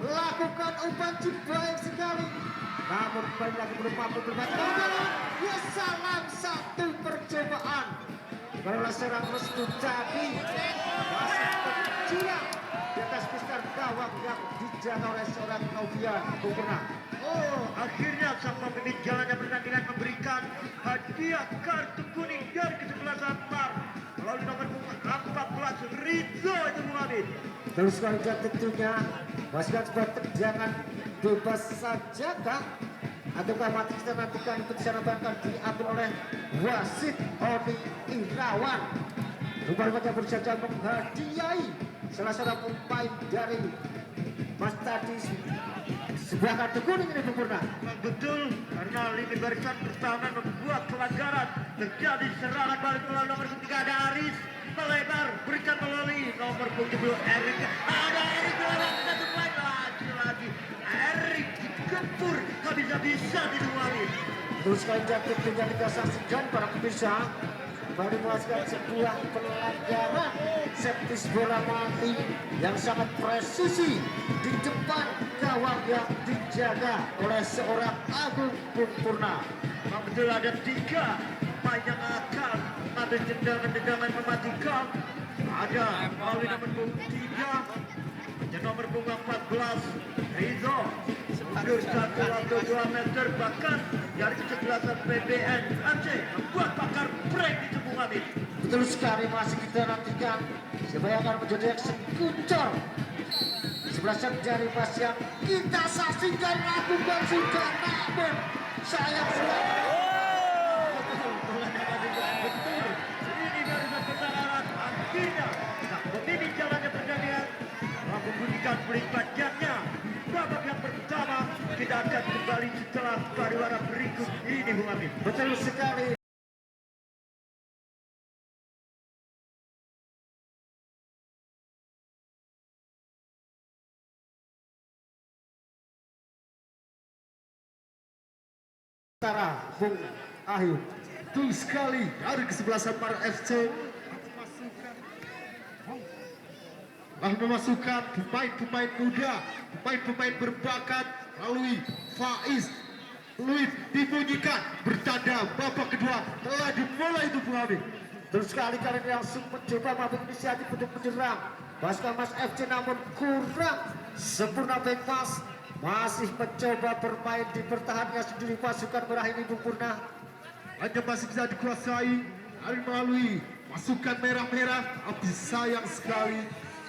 lakukan umpan chip baik sekali namun kembali lagi belum mampu bermain Wassalam, satu percobaan. Barulah seorang Restu Cabi masih berjuang di atas piston gawang yang dijaga oleh seorang Novian Bukuna. Oh, akhirnya sang pemimpin jalannya pertandingan memberikan hadiah kartu kuning dari kesebelasan Mar melalui nomor punggung 14 Rizzo itu Muhammad. Terus sekali dan tentunya masih sebuah tendangan bebas saja kah? Ataukah mati kita nantikan putusan apa akan diambil oleh wasit Oni Irawan. Rupanya berusaha menghadiahi salah seorang pemain dari Mas tadi sebuah kartu kuning ini sempurna. Betul, karena lini barisan pertahanan membuat pelanggaran. Terjadi serangan balik melalui nomor 3 ada Aris melebar berikan melalui nomor 70 Erik. Ada Erik lewat satu poin lagi. Erik digempur habis-habisan itu Wali. Terus sekali jatuh dengan kita saksikan para pemirsa kembali melakukan sebuah pelanggaran set-piece bola mati yang sangat presisi di depan gawang yang dijaga oleh seorang Agung Purna. Betul ada 3 pemain yang akan mengambil tendangan-tendangan mematikan. Ada melalui nomor punggung 3 dan nomor punggung 14 Rizzo mundur 1,2 meter bahkan dari kesebelasan PBN Aceh membuat pakar break itu Bung Hamid. Betul sekali, masih kita nantikan siapa yang akan menjadi eksekutor. Sebelah dari Mas yang kita saksikan lakukan sudah, namun sayang sekali. Ini dari pertandingan akhirnya nah pemimpin jalannya pertandingan telah membunyikan pelik panjangnya. Babak yang pertama kita akan kembali setelah pariwara berikut ini Bung Hamid. Betul sekali. Bung Ahyum. Betul sekali dari kesebelasan Mar FC memasukkan pemain-pemain muda, pemain-pemain berbakat melalui Faiz. Luis dibunyikan bertanda babak kedua telah dimulai itu Bung Habib. Terus sekali kali ini langsung mencoba mengambil inisiatif untuk menyerang pasukan Mas FC, namun kurang sempurna back pass. Masih mencoba bermain di pertahanannya sendiri pasukan merah ini Bung Purna. Hanya masih bisa dikuasai dari melalui pasukan merah-merah, tapi sayang sekali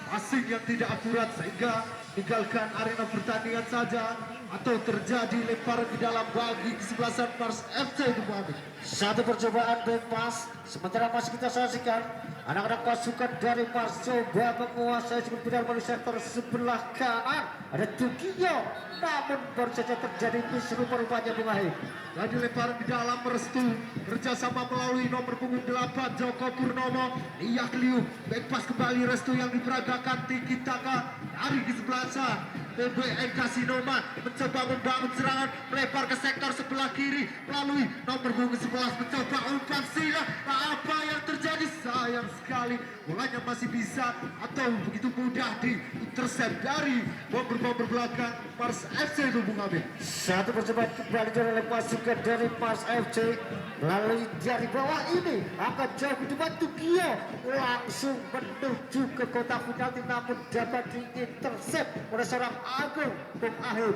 passing yang tidak akurat sehingga tinggalkan arena pertandingan saja atau terjadi lemparan di dalam bagi kesebelasan Mars FC itu Bung Habib. Satu percobaan back pass, sementara masih kita saksikan anak-anak pasukan dari Mars coba menguasai sebentar melalui sektor sebelah kanan. Ada Tugio, namun baru saja terjadi misru rupanya Bung Habib. Lagi lemparan di dalam Restu kerjasama melalui nomor punggung 8 Joko Purnomo. Iya Kliu, back pass kembali Restu yang diperagakan Tiki Taka dari kesebelasan PBN Kasinoman mencoba membangun serangan melebar ke sektor sebelah kiri melalui nomor punggung 11 mencoba umpan silang. Apa yang terjadi? Sayang sekali bolanya masih bisa atau begitu mudah di intercept dari bomber belakang Mars FC itu Bung Habib. Satu percobaan kembali oleh pasukan dari Mars FC melalui dari bawah ini akan jauh di depan Tugio langsung menuju ke kotak penalti, namun dapat diintercept oleh seorang Agung Bung Ahyum.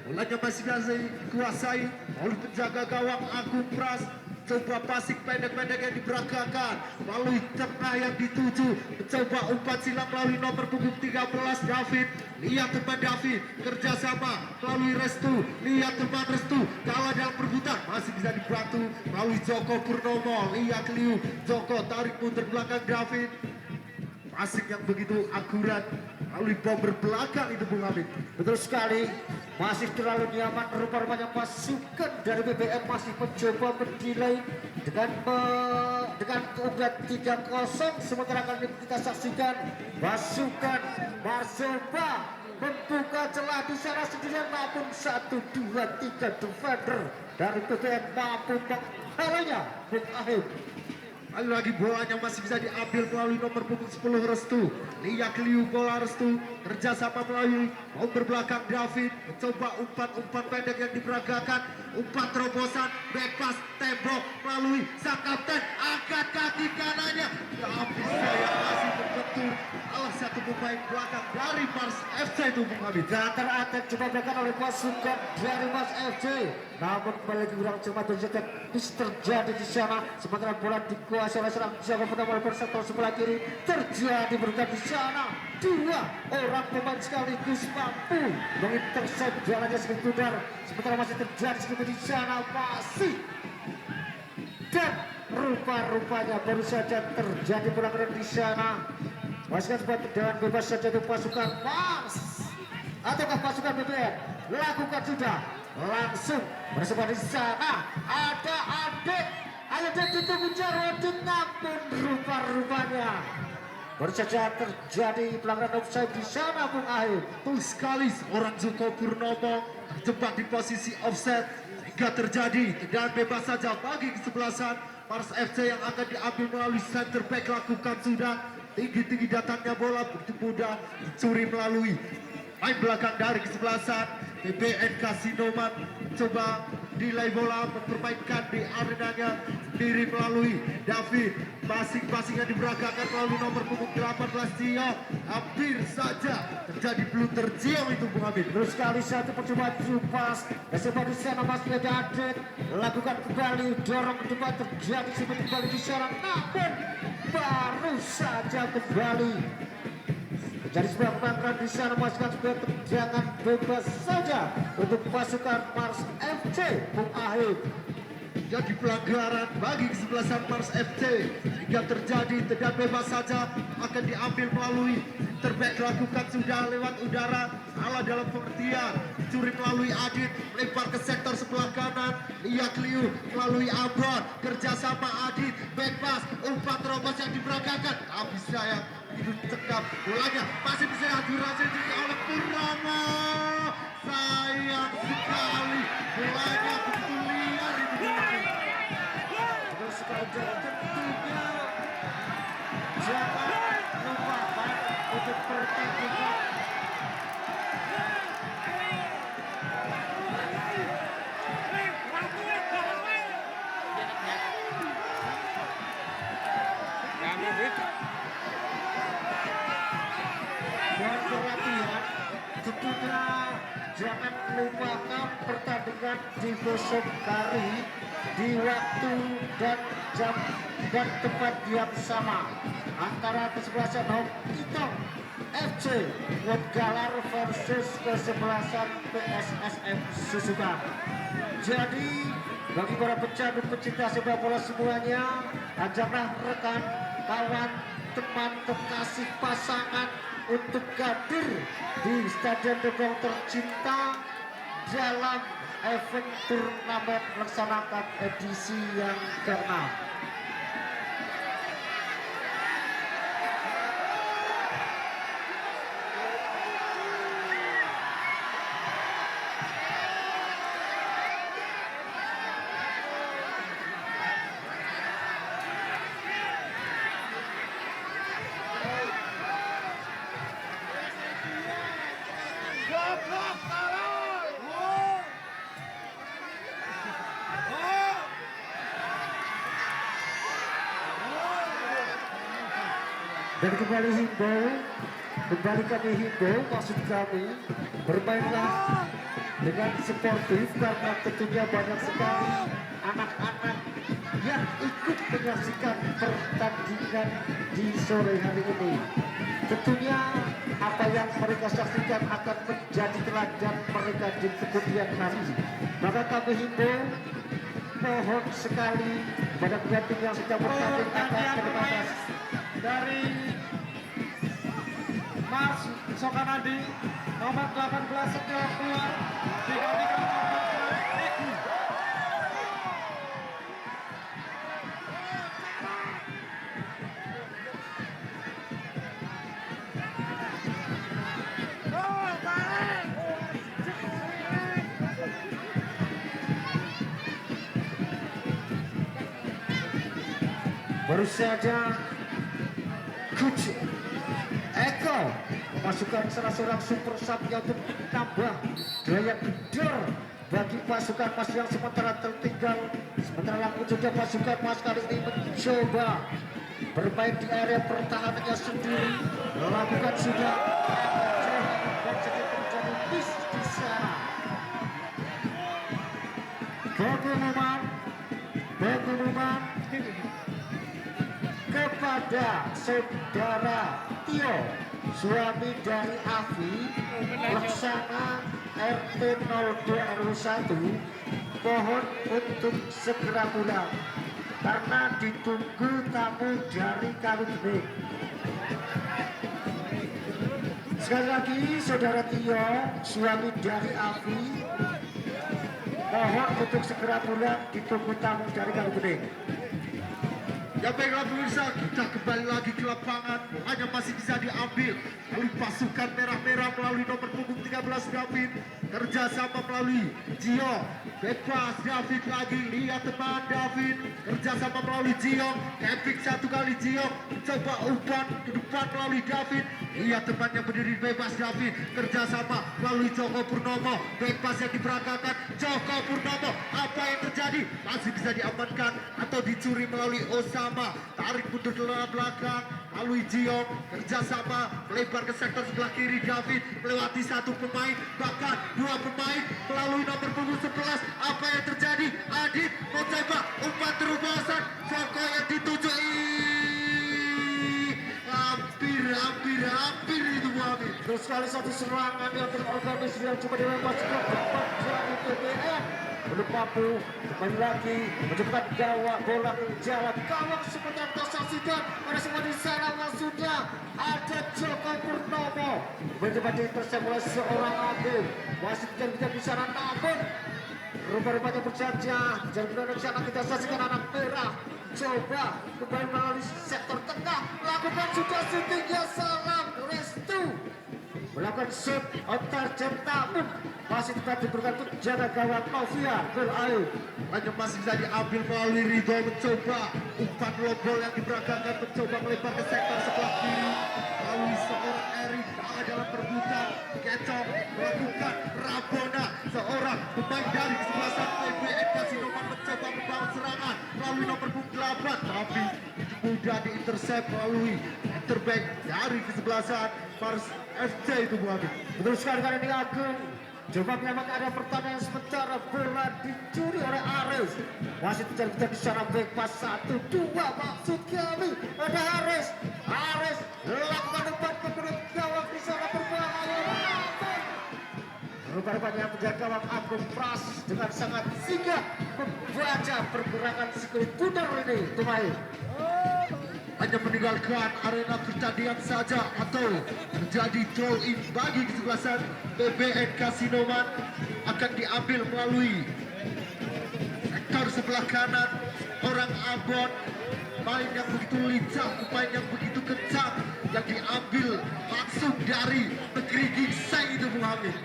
Bolanya masih bisa dikuasai oleh penjaga gawang Agung Pras. Coba passing pendek-pendek yang diperagakan melalui tengah yang dituju, mencoba umpan silang melalui nomor punggung 13 David. Lihat teman David kerjasama melalui Restu, lihat teman Restu kalah dalam perebutan, masih bisa dibantu melalui Joko Purnomo. Lihat Liu, Joko tarik mundur belakang David, passing yang begitu akurat melalui bomber belakang itu Bung Habib. Betul sekali, masih terlalu nyaman rupanya pasukan dari BBM masih mencoba mendelay dengan keunggulan 3-0. Sementara kali ini kita saksikan pasukan Marsoba membuka celah di sana sendirian, namun 1, 2, 3 defender dari BBM mampu menghalangnya Bung Ahyum. Kali lagi bolanya masih bisa diambil melalui nomor punggung 10 Restu. Liak Liu bola Restu kerjasama melalui nomor belakang David. Mencoba umpan pendek yang diperagakan. Umpan terobosan, back pass, tembok melalui sang kapten. Angkat kaki kanannya. Tapi saya masih terbentur. Salah satu pemain belakang dari Mars FC itu Bung Hamid. Dan teratak coba dilakukan oleh pasukan dari Mas FC. Namun kembali lagi kurang cepat dan bisa terjadi di sana. Sementara bola dikuasai oleh seorang jago pertama oleh sektor sebelah kiri. Terjadi berkat di sana. Dua orang pemain sekaligus mampu mengintercept jalannya sebentar. Sementara masih terjadi seperti di sana masih. Dan rupa-rupanya baru saja terjadi pelanggaran di sana. Pasukan sebuah tendangan bebas saja untuk pasukan Mars ataukah pasukan BBN lakukan sudah langsung bersama di sana. Ada Adik, ayo Adik mengejar Odin, namun rupa-rupanya baru saja terjadi pelanggaran offside di sana Bung Ahid. Betul sekali, seorang Joko Purnomo terjebak di posisi offset sehingga terjadi tendangan bebas saja bagi kesebelasan Mars FC yang akan diambil melalui center back. Lakukan sudah tinggi-tinggi datangnya bola begitu mudah dicuri melalui main belakang dari kesebelasan BBN Kasinoman. Coba nilai bola mempermainkan di arenanya sendiri melalui David. Masing-masing yang diberagakan melalui nomor punggung 18 Tio. Hampir saja terjadi blunder Tio itu Bung Hamid. Terus sekali satu percobaan jupas dan sebab di sana Mas Adik lakukan kembali dorong ke depan, terjadi seperti kembali di sana, namun baru saja kembali jadi sebuah pelanggaran di sana. Masukkan sebuah tendangan bebas saja untuk pasukan Mars FC Bung Ahid. Jadi pelanggaran bagi kesebelasan Mars FC sehingga terjadi tendangan bebas saja akan diambil melalui terbaik. Lakukan sudah lewat udara, salah dalam pengertian, curi melalui Adit, lempar ke sektor sebelah kanan. Liak Liu melalui Ambon, kerjasama Adit, back pass, umpan terobos yang diberagakan, tapi sayang itu cekap bolanya masih bisa durasi oleh Purnomo. Sayang sekali bolanya begitu liar itu. Terus sekali tentunya jangan lupakan untuk pertandingan dan perhatian. Tentunya jangan lupakan pertandingan di besok hari di waktu dan jam dan tempat yang sama antara kesebelasan Hong Itong FC Galar versus kesebelasan PSSM Susukan. Jadi bagi para pecinta sepak bola semuanya, ajaklah rekan, kawan, teman, kekasih, pasangan untuk hadir di Stadion Depok tercinta dalam event turnamen melaksanakan edisi yang ke-6. Dan kembali kami himbau, maksud kami bermainlah dengan sportif karena tentunya banyak sekali anak-anak yang ikut menyaksikan pertandingan di sore hari ini. Tentunya apa yang mereka saksikan akan menjadi teladan mereka di kemudian hari. Maka kami himbau, mohon sekali pada pihak yang sedang bertanding akan terbatas dari Mars Sokanadi nomor 18 setelah keluar digantikan nomor 12 Egu. baru saja Coach Eko memasukkan salah seorang super sub-nya untuk menambah daya gedor bagi pasukan Mas yang sementara tertinggal. Sementara langsung saja pasukan Mas kali ini mencoba bermain di area pertahanannya sendiri, melakukan sudah dan saja terjadi miss di sana. Pengumuman kepada saudara Tio, suami dari Avi, pelaksana RT 02 RW1, mohon untuk segera pulang karena ditunggu tamu dari Kalibek. Sekali lagi saudara Tio, suami dari Avi, mohon untuk segera pulang, ditunggu tamu dari Kalibek. Ya baiklah pemirsa, kita kembali lagi ke lapangan. Hanya masih bisa diambil oleh pasukan merah-merah melalui nomor punggung 13 David. Kerjasama melalui Gio, bebas David lagi, lihat teman David. Kerjasama melalui Gio, epic satu kali Gio, coba umpan ke depan melalui David. Lihat temannya berdiri bebas David. Kerjasama melalui Joko Purnomo, bebas yang diperagakan Joko Purnomo. Apa yang terjadi? Masih bisa diamankan atau dicuri melalui Osama. Tarik mundur ke belakang melalui Gio, kerjasama melebar ke sektor sebelah kiri David, melewati satu pemain bahkan dua pemain melalui nomor punggung 11. Apa yang terjadi? Adit mencoba umpan terobosan Joko yang dituju. Hampir itu Muhammad. Terus sekali satu serangan yang terorganisir yang coba dilepaskan depan dari PBN. Belum mampu, kembali lagi mencepat gawang bola ke jalan gawang sebentar tersaksikan pada semua di sana maksudnya ada Joko Purnomo mencoba diintersep oleh seorang Adil, masih tidak di sana namun rupa-rupanya berjaya jalan di sana. Kita saksikan anak merah coba kembali melalui sektor tengah, lakukan sudah syutingnya salam Restu melakukan shoot antar jam namun masih tetap diberikan untuk jaga gawang Novia Belayu. Hanya masih bisa diambil melalui Ridho, mencoba umpan low ball yang diperagakan, mencoba melebar ke sektor sebelah kiri melalui seorang Erik dalam perebutan Kecok melakukan Rabona, seorang pemain dari kesebelasan PBN Kasinoman mencoba membangun serangan melalui nomor punggung 8 tapi mudah diintersep melalui interback dari kesebelasan Pars FC itu Muhammad. Betul sekali kali ini Agung coba menyamakan ada pertandingan sementara bola dicuri oleh Ares. Masih terjadi di sana back pas 1-2 maksud kami ada Ares lakukan umpan ke perut gawang di sana berbahaya. Rupa-rupanya penjaga gawang Agung Pras dengan sangat sigap membaca pergerakan si kulit pudar ini pemain. Hanya meninggalkan arena pertandingan saja atau menjadi throw in bagi kesebelasan PBN Kasinoman akan diambil melalui sektor sebelah kanan orang Ambon, main yang begitu lincah, main yang begitu kencang yang diambil langsung dari negeri Gingseng itu Muhammad.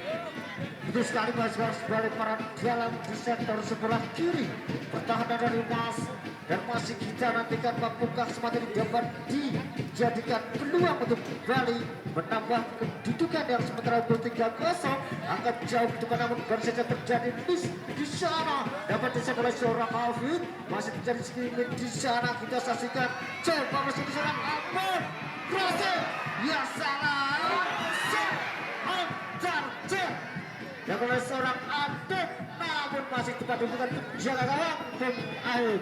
Betul sekali Mas balik para dalam di sektor sebelah kiri pertahanan dari Mas dan masih kita nantikan mampukah semakin dapat dijadikan peluang untuk kembali menambah kedudukan yang sementara 3-0 akan jauh ke depan namun baru saja terjadi miss di sana dapat disebut oleh seorang Alvin, masih terjadi sedikit di sana. Kita saksikan coba masih di sana Ampun berhasil ya salah antar jam yang oleh seorang Adit namun masih tepat dibutuhkan jaga gawang dan akhir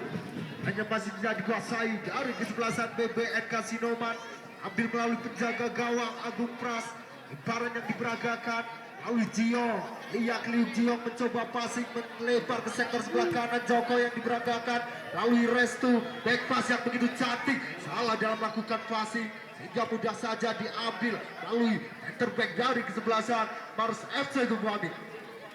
Hanya masih bisa dikuasai dari kesebelasan BBN Kasinoman, ambil melalui penjaga gawang Agung Pras, lemparan yang diperagakan melalui Gio. Lihat Liu Gio mencoba passing melebar ke sektor sebelah kanan Joko yang diperagakan melalui Restu, back pass yang begitu cantik, salah dalam melakukan passing sehingga mudah saja diambil melalui terback dari kesebelasan Mars FC itu Muhammad.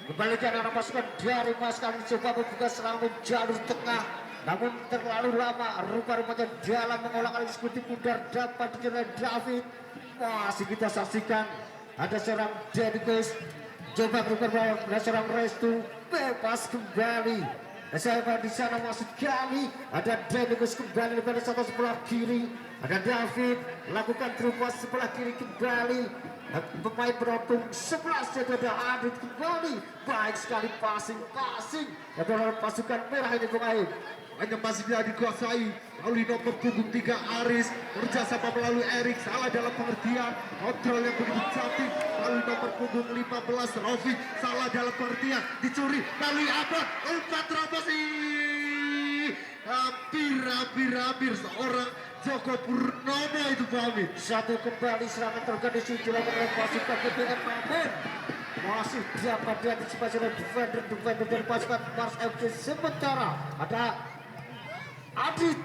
Kembalikan arah pasukan dari Mas kali coba membuka serangan jalur tengah namun terlalu lama rupa-rupanya dalam mengolah kali seperti pudar dapat dijelaskan David. Masih kita saksikan ada seorang Dedikus coba berubah ada seorang Restu bebas kembali Saya di sana masuk kali ada Denigus kembali dari satu sebelah kiri, ada David lakukan terupas sebelah kiri kembali, pemain penonton 11 jadi ada Adit kembali, baik sekali passing adalah pasukan merah ini pemain. Hanya masih bisa dikuasai melalui nomor punggung 3 Aris, kerjasama melalui Erik, salah dalam pengertian kontrol yang begitu cantik melalui nomor punggung 15 Rofi, salah dalam pengertian dicuri melalui Abad, umpan terobos hampir seorang Joko Purnomo itu pamit. Satu kembali serangan terorganisasi dilakukan oleh pasukan BBM, namun masih dapat diantisipasi oleh defender dari pasukan Mars FC. Sementara ada Adit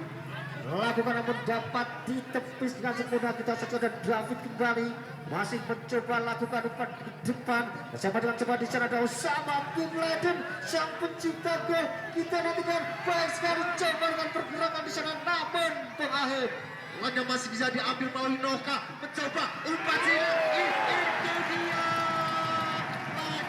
lakukan namun dapat ditepis dengan sempurna. Kita saksikan dan David kembali masih mencoba lakukan umpan ke depan bersama dengan coba di sana ada Osama Bin Laden sang pencipta gol. Kita nantikan baik sekali coba dengan pergerakan di sana, namun pengakhir Hanya masih bisa diambil melalui Noka, mencoba umpan silang, itu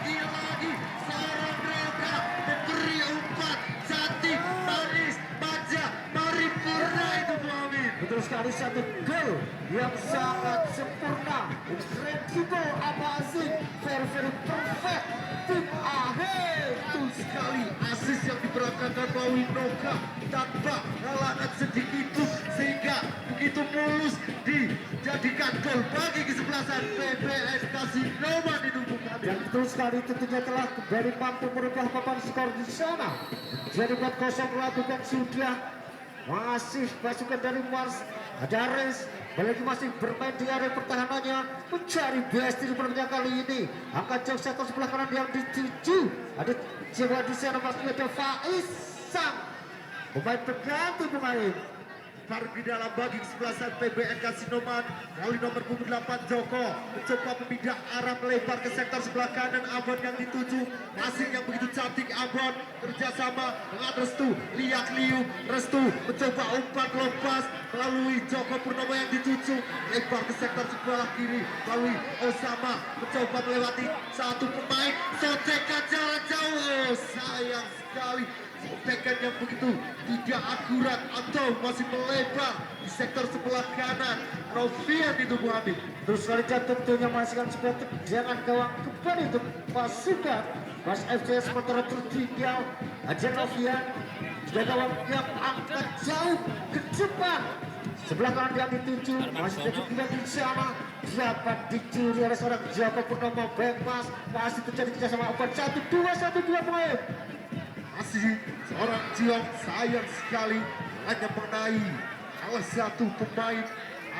dia lagi seorang Noka memberi umpan cantik, manis, manja, paripurna itu Bu Amin. betul sekali, satu gol yang sangat sempurna, incredible, amazing, very perfect, tim akhir. Betul sekali, asis yang diberangkatkan melalui Noka tanpa halangan sedikit pun, sehingga begitu mulus dijadikan gol bagi kesebelasan PBN Kasinoman di Lubuk Kami. Dan betul sekali, tentunya telah kembali mampu merubah papan skor di sana. Jadi 4-0 melakukan sudah masih pasukan dari Mars. Ada Ares, lagi masih bermain di area pertahanannya, mencari best di pertandingan kali ini. Angkat jauh sektor sebelah kanan yang dituju. Ada jiwa di sana, masih ada Faiz sang pemain pengganti pemain. Tarik di dalam bagi kesebelasan PBN Kasinoman melalui nomor punggung 8 Joko mencoba memindah arah melebar ke sektor sebelah kanan. Abon yang dituju, passing yang begitu cantik. Abon kerjasama dengan Restu, Liak Liu, Restu mencoba umpan lepas melalui Joko Purnomo yang dituju, lebar ke sektor sebelah kiri melalui Osama mencoba melewati satu pemain, sotekan jalan jauh, sayang sekali. Sotekan yang begitu tidak akurat atau masih melebar di sektor sebelah kanan. Rofian itu Bu Hamid. Terus kali tentunya menghasilkan sebuah tendangan gawang kembali untuk pasukan Mas FC. Sementara tertinggal Ajar Rofian, juga gawang yang angkat jauh ke depan. Sebelah kanan yang dituju, masih tertinggal di sana, dapat dicuri oleh seorang Joko Purnomo, bebas. Masih terjadi kerjasama umpan 1-2 pemain. Masih seorang Jiong, sayang sekali hanya mengenai salah satu pemain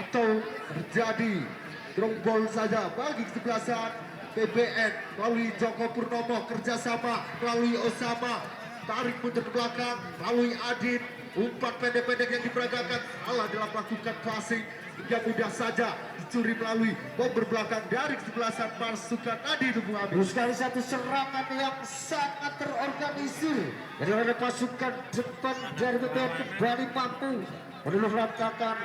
atau terjadi gerombol saja bagi kesebelasan PBN melalui Joko Purnomo, kerjasama melalui Osama, tarik mundur ke belakang melalui Adit, umpan pendek-pendek yang diperagakan, salah dalam melakukan passing hingga mudah saja dicuri melalui bomber belakang dari kesebelasan pasukan Adi Dubu Amin. Terus sekali satu serangan yang sangat terorganisir dari oleh pasukan depan dari BBM kembali mampu menurut rantakan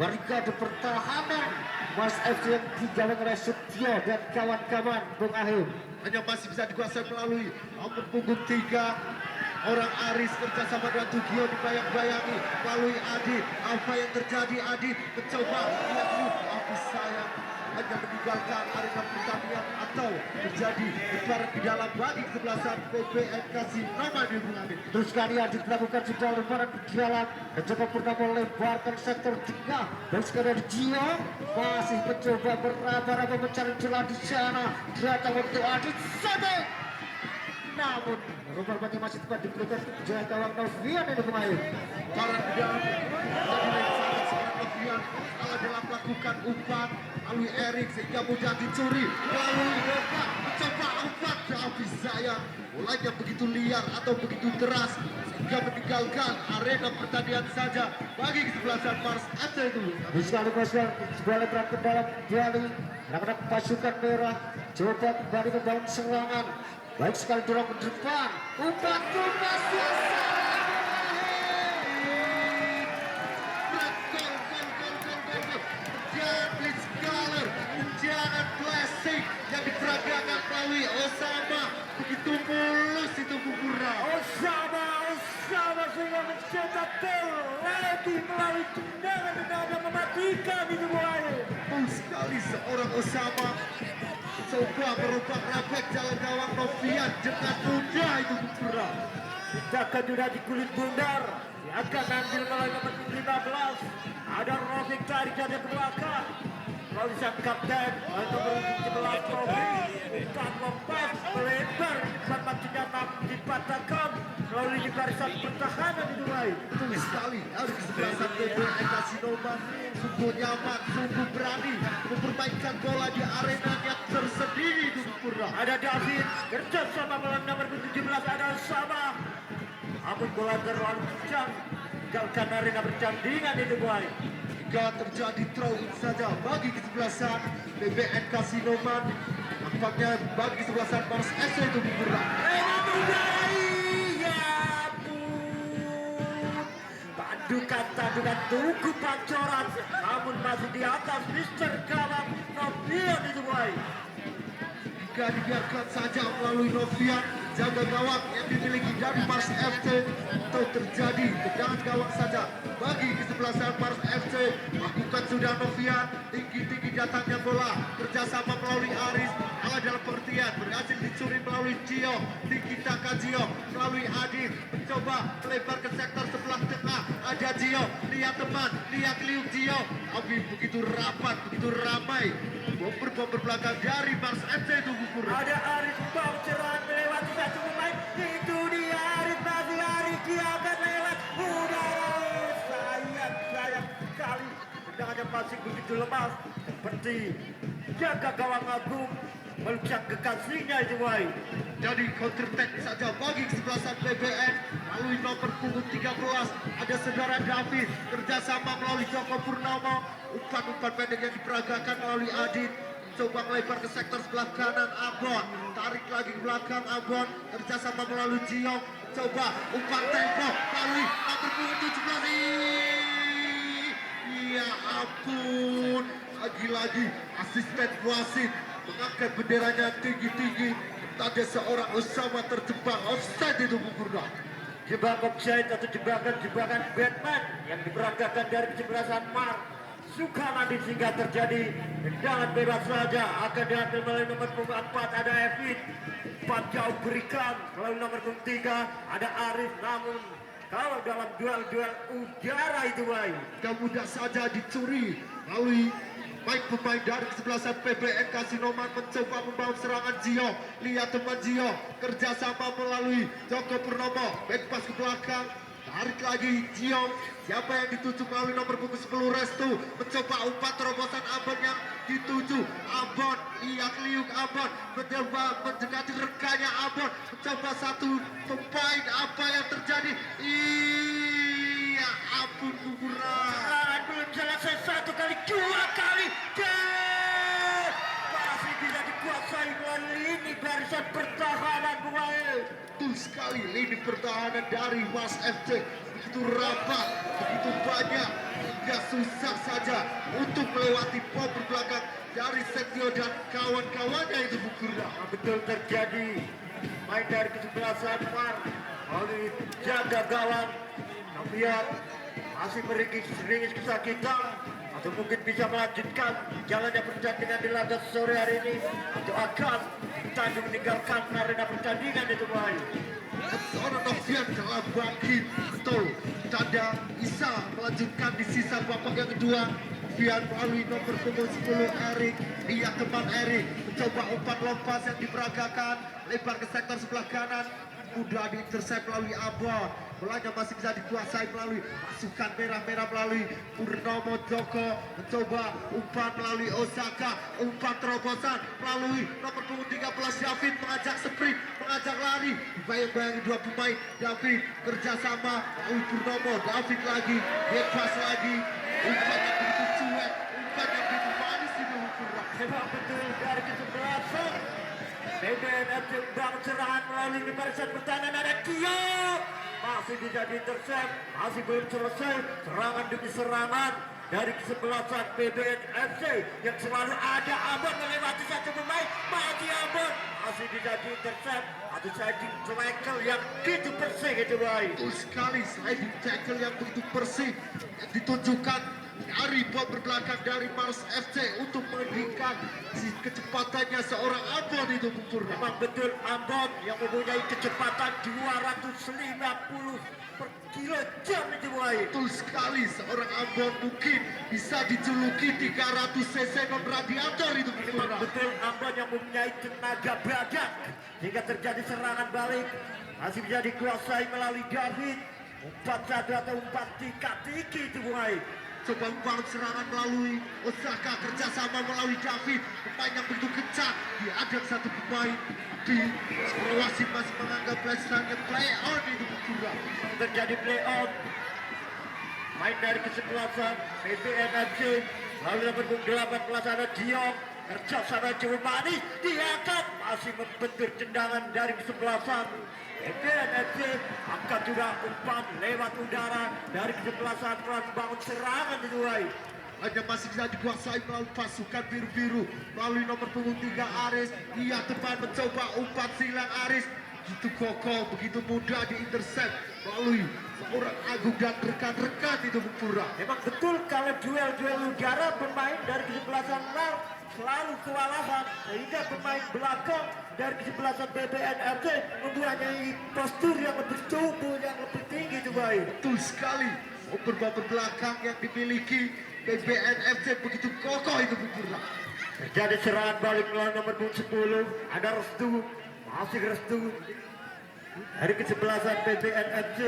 barikade pertahanan Mas FC yang dijalankan oleh Setio dan kawan-kawan Bung Ahim. Hanya masih bisa dikuasai melalui nomor punggung 3 orang Aris, kerjasama dengan Tugio dibayang-bayangi melalui Adit. Apa yang terjadi? Adit mencoba tapi sayang hanya meninggalkan arena pertandingan atau terjadi lebaran di dalam bagi kesebelasan PBN Kasinoman di Bung Amin. Terus sekali Adit melakukan sudah lebaran di dalam dan Joko Purnomo lebarkan sektor tengah dan sekali Gio masih mencoba beraba-raba mencari celah di sana. Datang untuk Adit satu. Namun rupa-rupanya masih tepat diberikan kejahat gawang Novian ini pemain. Barang di dalam tadi sangat seorang Novian salah dalam melakukan umpan melalui Erik sehingga mudah dicuri melalui Noka mencoba umpan tapi sayang mulanya begitu liar atau begitu deras sehingga meninggalkan arena pertandingan saja bagi kesebelasan Mars FC itu. Sekali pasukan sebuah lebaran ke dalam kembali anak-anak pasukan merah coba kembali membangun serangan. Baik sekali dorong ke depan, umpan tuntas Jangan plastik yang diperagakan melalui Osama, begitu mulus itu Bukura. Osama sehingga mencetak gol lagi melalui tendangan yang mematikan itu mulai. Betul sekali seorang Osama coba merubah refleks jalan gawang Novian dengan mudah itu Bukura. Tindakan sudah di kulit bundar. Dia akan ambil melalui nomor 15. Ada Rofik tarik dari belakang. Lalu sang kapten nomor 17 Rofik umpan lompat melebar di depan maksudnya namun dipatahkan melalui barisan pertahanan dimulai. Betul sekali dari kesebelasan PBN Kasinoman sungguh nyaman, sungguh berani mempermainkan bola di arena yang tersendiri itu Bukura. Ada David kerja sama melawan nomor 17 ada sama. Namun bola terlalu kencang tinggalkan arena pertandingan itu boy. Jika terjadi throw in saja bagi kesebelasan PBN Kasinoman, nampaknya bagi kesebelasan Mars FC itu Bukura. Tandukan tunggu pancoran namun masih di atas Mister Gawang Novian itu boy. Jika dibiarkan saja melalui Novian jaga gawang yang dimiliki dari Mars FC atau terjadi tendangan gawang saja bagi kesebelasan Mars FC. Lakukan sudah Novian, tinggi-tinggi datangnya bola kerjasama melalui Aris ala dalam pengertian berhasil dicuri melalui Gio, tinggi taka Gio melalui Adif mencoba melebar ke sektor sebelah tengah. Ada Gio, lihat teman, lihat Liuk Gio, tapi begitu rapat, begitu ramai bomber belakang dari Mars FC itu Bukura. Ada Arif Bangceran melewati satu pemain. Itu dia Arif, masih Arif, dia akan lewat udara. Sayang sekali tendangannya masih begitu lemas seperti jaga gawang Agung meluncak kekasihnya itu boy. Jadi counter attack saja bagi kesebelasan PBN melalui nomor punggung 13 ada saudara David kerjasama melalui Joko Purnomo, umpan pendek yang diperagakan melalui Adit coba melebar ke sektor sebelah kanan Abon, tarik lagi ke belakang Abon kerjasama melalui Jiong, coba umpan tembok melalui nomor punggung 17. Ya ampun, lagi-lagi asisten wasit mengangkat benderanya tinggi-tinggi. Ada seorang Osama terjebak offside itu Bukura. Jebakan offside atau jebakan Batman yang diperagakan dari kesebelasan Mar Sukamandi sehingga terjadi tendangan bebas saja akan diambil melalui nomor punggung 4 ada Evin. 4 jauh berikan melalui nomor punggung 3 ada Arif, namun kalau dalam duel udara itu baik Gak mudah saja dicuri melalui pemain dari kesebelasan PBN Kasinoman mencoba membawa serangan Gio. Lihat teman Gio kerjasama melalui Joko Purnomo, back pass ke belakang, tarik lagi Gio. Siapa yang dituju melalui nomor punggung 10 Restu mencoba umpan terobosan Ambon yang dituju Ambon. Lihat Liuk Ambon mencoba mendekati rekannya Ambon, mencoba satu pemain. Apa yang terjadi? Iya ampun Bukura. serangan belum selesai, satu kali, dua kali, dan masih bisa dikuasai melalui lini barisan pertahanan pemain. Betul sekali lini pertahanan dari Mas FC begitu rapat, begitu banyak hingga susah saja untuk melewati pom belakang dari Setio dan kawan-kawannya itu Bukura. Betul terjadi main dari kesebelasan Mar oleh jaga gawang Novian masih meringis kesakitan atau mungkin bisa melanjutkan jalannya pertandingan di laga sore hari ini atau akan tanding meninggalkan arena pertandingan itu baik. Seorang Novian telah bangkit betul. Tanda Isa melanjutkan di sisa babak yang kedua. Novian melalui nomor punggung 10 Erik. Lihat teman Erik mencoba umpan lompat yang diperagakan lebar ke sektor sebelah kanan. Mudah diintersep melalui Abon. Bolanya masih bisa dikuasai melalui pasukan merah-merah melalui Purnomo Joko. Mencoba umpan melalui Osaka. Umpan terobosan melalui nomor punggung 13 David mengajak sprint, mengajak lari. Bayang-bayang dua pemain. David kerjasama melalui Purnomo. David lagi, bebas lagi. Umpan yang begitu cuek, umpan yang begitu manis ini Bukura. Memang betul dari kesebelasan BBN Bang serangan melalui barisan pertahanan ada Tio masih bisa diintersep, masih belum selesai serangan demi serangan dari kesebelasan PBN FC yang selalu ada Ambon melewati satu pemain, mati Ambon masih bisa diintercept atau sliding tackle yang begitu bersih itu baik. Betul sekali, sliding tackle yang begitu bersih yang ditunjukkan dari bomber belakang dari Mars FC untuk menghentikan si kecepatannya seorang Ambon itu Bung Purna. Memang betul Ambon yang mempunyai kecepatan 250 per kilo jam itu baik. Betul sekali, seorang Ambon mungkin bisa dijuluki 300 cc non radiator itu Bung Memang Purna. betul Ambon yang mempunyai tenaga badak hingga terjadi serangan balik masih bisa dikuasai melalui David 4-1 atau 4-3 itu baik. Coba membangun serangan melalui Osaka, kerjasama melalui David, pemain yang begitu kencang, diadang satu pemain di sekolah wasit masih menganggap pelajarannya play on itu Bung Purna. Terjadi play on main dari kesebelasan PBN FC lalu nomor 18 ada Diong kerja sama cukup manis diangkat masih membentur tendangan dari kesebelasan PBN FC angkat juga umpan lewat udara dari kesebelasan membangun serangan dimulai. Hanya masih bisa dikuasai melalui pasukan biru-biru melalui nomor punggung 3 Aris. Ia tepat mencoba umpan silang Aris, begitu kokoh, begitu mudah diintercept melalui seorang Agung dan rekan-rekan itu Bung Purna. Memang betul kalau duel-duel udara pemain dari kesebelasan Mar selalu kewalahan sehingga pemain belakang dari kesebelasan BBN FC mempunyai postur yang lebih tubuh yang lebih tinggi itu baik. Betul sekali, bomber belakang yang dimiliki PBN FC begitu kokoh itu Bung Purna. Terjadi serangan balik melalui nomor 10 ada Restu masih Restu dari kesebelasan PBN FC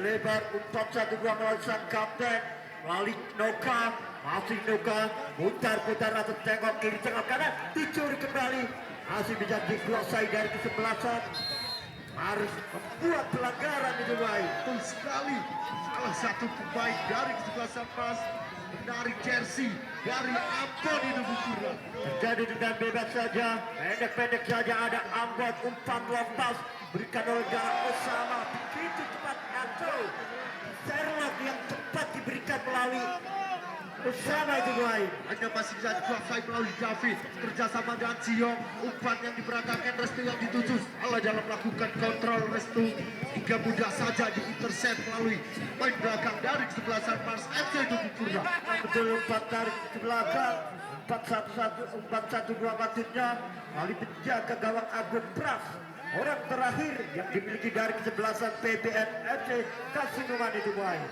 lebar 4-1 melalui sang kapten melalui Noka masih Noka putar-putar atau tengok kiri tengok kanan dicuri kembali masih bisa dikuasai dari kesebelasan harus membuat pelanggaran itu baik. Betul sekali, salah satu pemain dari kesebelasan Mas menarik jersey dari Ambon itu Bung Purna. Terjadi dengan bebas saja, pendek-pendek saja ada Ambon umpan lompas berikan oleh Jalan Osama begitu cepat atau Sherlock yang cepat diberikan melalui Osama itu baik. Hanya masih bisa dikuasai melalui David, kerjasama dengan Jiong, umpan yang diberangkatkan Restu yang dituju salah dalam melakukan kontrol Restu hingga mudah saja diintercept melalui main belakang dari kesebelasan Mars FC itu Bung Purna. Betul umpan tarik ke belakang 4-1 maksudnya melalui penjaga gawang Agung Pras orang terakhir yang dimiliki dari kesebelasan PBN FC Kasinuman itu baik.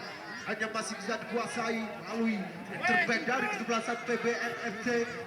Hanya masih bisa dikuasai melalui terbaik dari kesebelasan PBN FC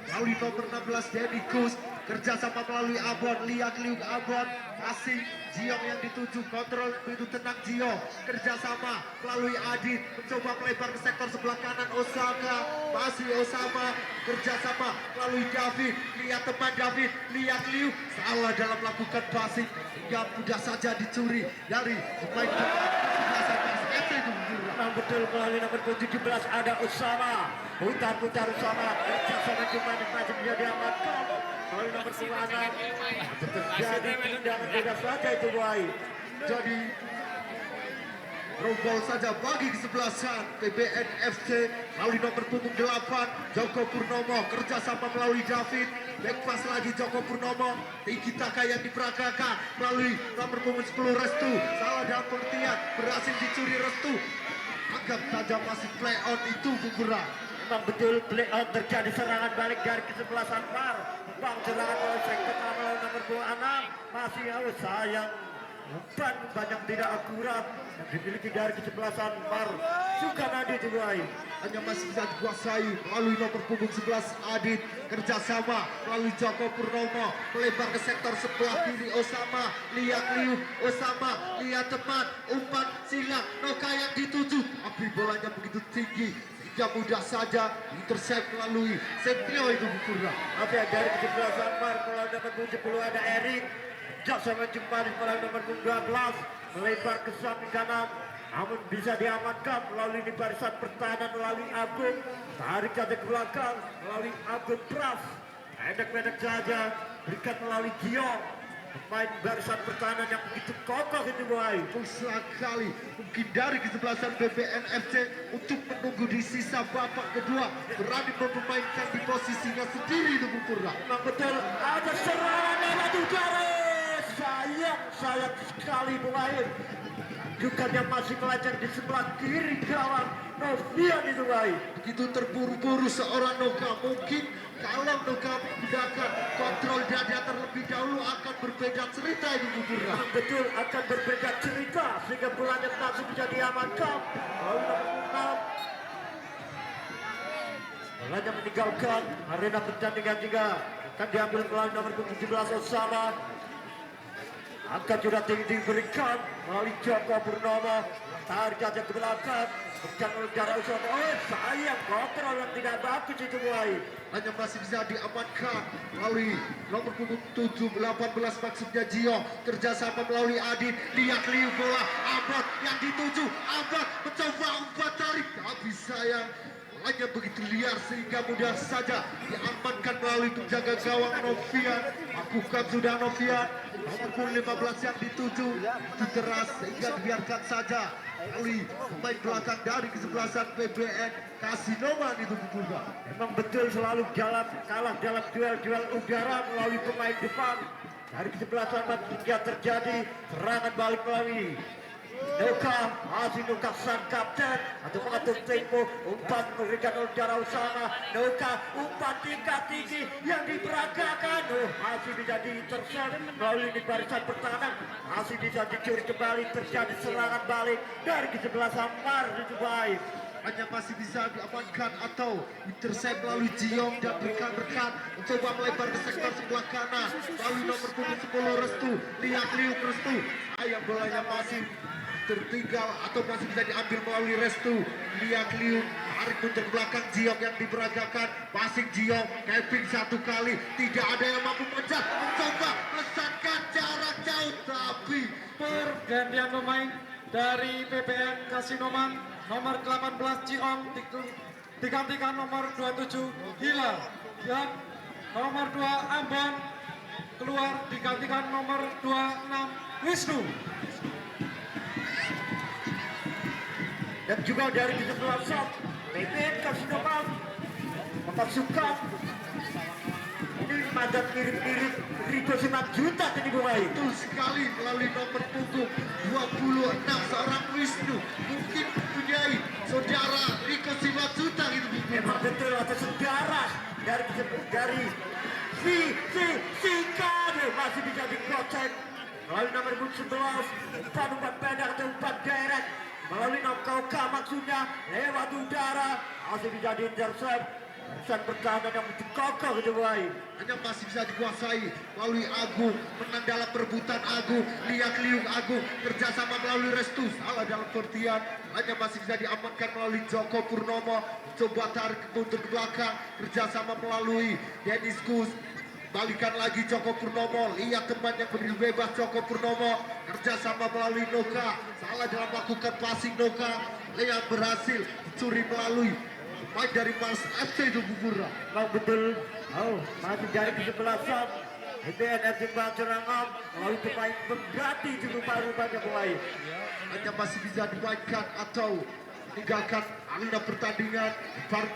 melalui nomor 16 Denny Kus, kerjasama melalui Ambon, lihat liuk Ambon, kasih Jiong yang dituju, kontrol begitu tenang Jiong, kerjasama melalui Adit, mencoba melebar ke sektor sebelah kanan Osaka, masih Osama, kerjasama melalui David, lihat teman David, lihat liuk, salah dalam melakukan passing, hingga mudah saja dicuri dari pemain kesebelasan FC itu Bung. Memang betul melalui nomor 17 ada Usama putar-putar Usama kerjasama cuma masih bisa diamankan melalui nomor 26 terjadi tendangan bebas saja itu baik. Jadi rombol saja bagi kesebelasan PBN FC melalui nomor punggung 8 Joko Purnomo, kerjasama melalui David, back pass lagi Joko Purnomo, Tinggi Taka yang diperagakan melalui nomor punggung 10 Restu, salah dalam pengertian, berhasil dicuri Restu, anggap saja masih play on itu Bung Purna. Memang betul play on terjadi serangan balik dari kesebelasan Mar bang serangan oleh sektor melalui nomor 26 masih sayang umpan banyak tidak akurat yang dimiliki dari kesebelasan Mar Sukanadi Dubai. Hanya masih bisa dikuasai melalui nomor punggung 11 Adit, kerjasama melalui Joko Purnomo, melebar ke sektor sebelah kiri Osama, lihat liuk Osama, lihat teman, umpan silang Noka yang dituju, tapi bolanya begitu tinggi hingga mudah saja intercept melalui Setio itu Bung Purna. Tapi dari kesebelasan Mar melalui nomor 70 ada Erik Jaksama Jempari melalui nomor 12 melebar ke samping kanan namun bisa diamankan melalui di barisan pertahanan melalui Agung tarik saja ke belakang melalui Agung Pras pendek-pendek saja berikan melalui Giong Pemain barisan pertahanan yang begitu kokoh itu mulai. Sekali mungkin dari kesebelasan BBNFC untuk menunggu di sisa babak kedua berani memainkan di posisinya sendiri itu Bung Purra. Memang betul ada serangan lewat udara. Sayang sekali pemain. Juga yang masih melenceng di sebelah kiri gawang Novian itu baik. Begitu terburu-buru seorang Noka, mungkin kalau Noka menggunakan kontrol dada terlebih dahulu akan berbeda cerita ini Bung Purra. Memang betul akan berbeda cerita sehingga bolanya langsung bisa diamankan. Lalu nomor 6 bolanya meninggalkan arena pertandingan juga akan diambil melalui nomor 17 Osama. Angkat sudah tinggi diberikan melalui Joko Purnomo, tarik aja ke belakang, berjalan udara Osama. Oh sayang kontrol yang tidak bagus itu mulai. Hanya masih bisa diamankan melalui nomor punggung 18 maksudnya Gio, kerjasama melalui Adit. Lihat Liu bola Abad yang dituju, Abad mencoba umpan tarik tapi sayang hanya begitu liar sehingga mudah saja diamankan melalui penjaga gawang Novian. Lakukan sudah Novian, nomor punggung 15 yang dituju itu deras sehingga dibiarkan saja melalui pemain belakang dari kesebelasan PBN Kasinoman itu juga. Memang betul selalu kalah dalam duel-duel udara melalui pemain depan. Dari kesebelasan hingga terjadi serangan balik melalui Noka, masih Noka sang kapten atau mengatur tempo, umpan memberikan udara Usama. Noka umpan tingkat tinggi yang diperagakan, masih bisa diintercept melalui barisan pertahanan, masih bisa dicuri kembali, terjadi serangan balik dari kesebelasan Mar itu baik. Hanya masih bisa diamankan atau intercept melalui Jiong dan rekan-rekan mencoba melebar ke sektor sebelah kanan melalui nomor punggung 10 Restu. Lihat Liu Restu, ayam bolanya masih tertinggal atau masih bisa diambil melalui Restu. Lihat Liu tarik mundur belakang Jiong yang diperagakan, passing Jiong capping satu kali, tidak ada yang mampu mengejar, mencoba melesatkan jarak jauh tapi Pergantian pemain dari PPN Kasinoman nomor 18 Jiong digantikan nomor 27 Hila dan nomor 2 Ambon keluar digantikan nomor 26 Wisnu. Dan juga dari kesebelasan PPN Kasinoman memasukkan ini mandat mirip-mirip Rito Simanjuntak ini mulai. betul sekali melalui nomor punggung 26 seorang Wisnu mungkin mempunyai saudara Riko Simanjuntak itu Memang betul ada sejarah dari si Kade masih bisa dikocek melalui nomor 11 umpan pendek atau umpan direct melalui Noka maksudnya lewat udara masih bisa diintercept. Barisan pertahanan yang begitu kokoh itu baik. hanya masih bisa dikuasai melalui Agung, menang dalam perebutan Agung. Lihat Liung Agung kerjasama melalui Restu, salah dalam pengertian, hanya masih bisa diamankan melalui Joko Purnomo, coba tarik mundur ke belakang, kerjasama melalui Dennis Gus. Balikan lagi Joko Purnomo, lihat teman yang berdiri bebas Joko Purnomo, kerjasama melalui Noka, salah dalam melakukan passing Noka. Lihat berhasil curi melalui main dari Mars FC itu Bubura. Memang betul. Oh, masih dari kesebelasan PPN FC Banjarangam melalui pemain pengganti itu rupa-rupanya mulai. Hanya masih bisa dimainkan atau meninggalkan arena pertandingan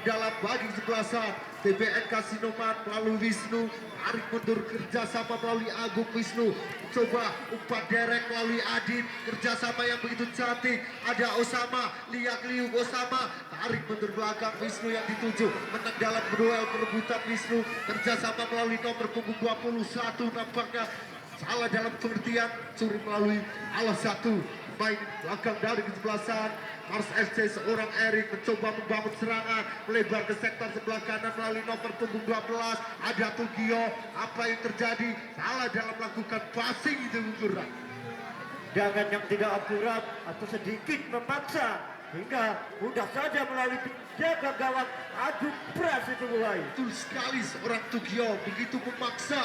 dalam bagi kesebelasan PBN Kasinoman melalui Wisnu, tarik mundur kerjasama melalui Agung Wisnu, coba umpan derek melalui Adit, kerjasama yang begitu cantik, ada Osama, lihat Liu Osama, tarik mundur belakang Wisnu yang dituju, menang dalam duel perebutan Wisnu, kerjasama melalui nomor punggung 21 nampaknya salah dalam pengertian, curi melalui alas satu, main belakang dari kesebelasan Mars FC. Seorang Erik mencoba membangun serangan melebar ke sektor sebelah kanan melalui nomor punggung 12 ada Tugio. Apa yang terjadi? Salah dalam melakukan passing itu Bungkura. Jangan yang tidak akurat atau sedikit memaksa hingga mudah saja melalui penjaga gawang Agung Pras itu mulai. Betul sekali seorang Tugio begitu memaksa.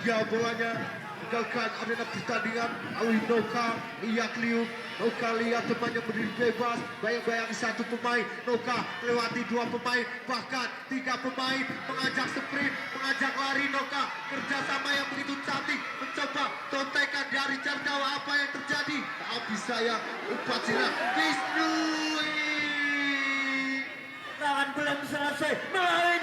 Dia bolanya tinggalkan arena pertandingan. Lalu Noka lihat Liu, Noka lihat temannya berdiri bebas, bayang-bayang satu pemain. Noka lewati dua pemain, bahkan tiga pemain, mengajak sprint, mengajak lari. Noka kerjasama yang begitu cantik, mencoba tontekan dari Jardawa. Apa yang terjadi? Tapi saya umpan silang Wisnu. Tangan belum selesai, melawan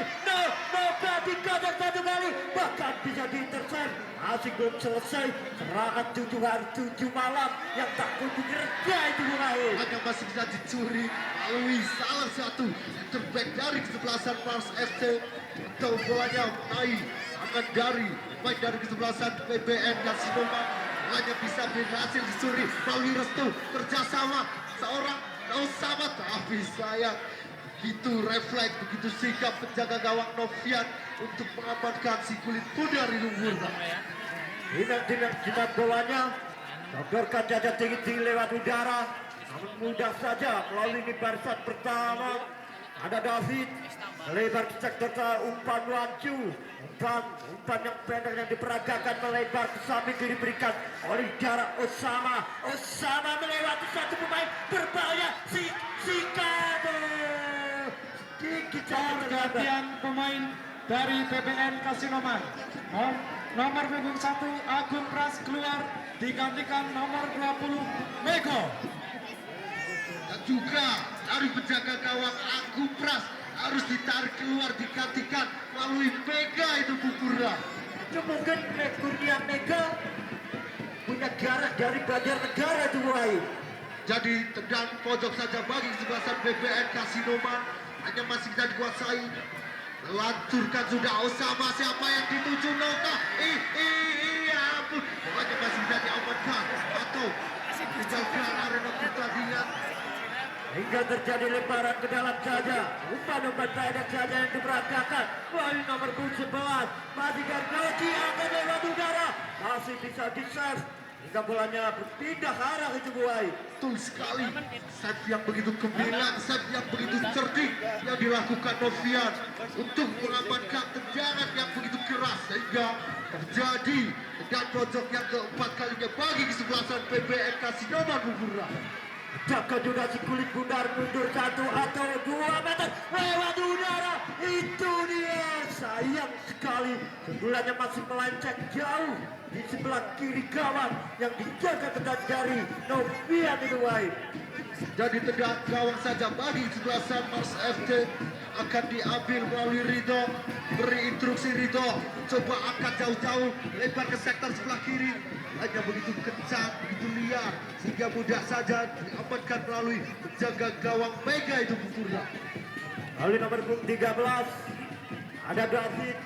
Noka dikocok satu kali, bahkan bisa diintercept. Masih belum selesai, serangan 7 hari 7 malam yang tak kunjung reda itu berakhir. Hanya masih bisa dicuri melalui salah satu terbaik dari kesebelasan Mars FC. Atau bolanya naik akan dari baik dari kesebelasan PBN dan Sinoma, hanya bisa berhasil dicuri melalui restu kerjasama seorang Osama. Tapi sayang, begitu refleks, begitu sigap penjaga gawang Novian untuk mengamankan si kulit pudar di lumpur. Dengan jimat bolanya, sodorkan jajah tinggi-tinggi lewat udara, namun mudah saja melalui ini barisan pertama. Ada David, melebar ke sektor umpan Wancu, umpan yang pendek yang diperagakan melebar ke samping diberikan oleh jarak Osama. Osama melewati satu pemain berbahaya, Sikado. Pergantian pemain dari PBN Kasinoman. Nomor punggung 1 Agung Pras keluar, digantikan nomor 20 Mego. Dan juga dari penjaga gawang Agung Pras harus ditarik keluar, digantikan melalui Mega itu Bupura. Itu mungkin Kurnia Mega punya garah dari Banjarnegara itu mulai. Jadi tendang pojok saja bagi kesebelasan PBN Kasinoman, hanya masih bisa dikuasai. Lancurkan sudah Osama, siapa yang dituju? Noka. Ya ampun, pokoknya masih bisa diamankan atau dijaga arena pertandingan. Hingga terjadi lemparan ke dalam saja, umpan-umpan pendek saja yang diperagakan melalui nomor 11. Masih Gargoji akan lewat udara, masih bisa di-serve hingga bolanya berpindah arah itu buai. Betul sekali, save yang begitu gemilang, save yang begitu cerdik yang dilakukan Novian untuk mengamankan tendangan yang begitu keras sehingga terjadi tendangan pojok yang keempat kalinya bagi kesebelasan PBN Kasinoman Bubura. Jaga juga si kulit bundar mundur 1 atau 2 meter lewat udara. Itu dia, sayang sekali sebelahnya masih melenceng jauh di sebelah kiri gawang yang dijaga ketat dari Novian itu baik. Jadi tendangan gawang saja bagi kesebelasan Mars FC akan diambil melalui Ridho. Beri instruksi Ridho, coba angkat jauh-jauh, lebar ke sektor sebelah kiri. Hanya begitu kencang, begitu liar, sehingga mudah saja diamankan melalui penjaga gawang Mega itu Bupura. Lalu nomor 13 ada David,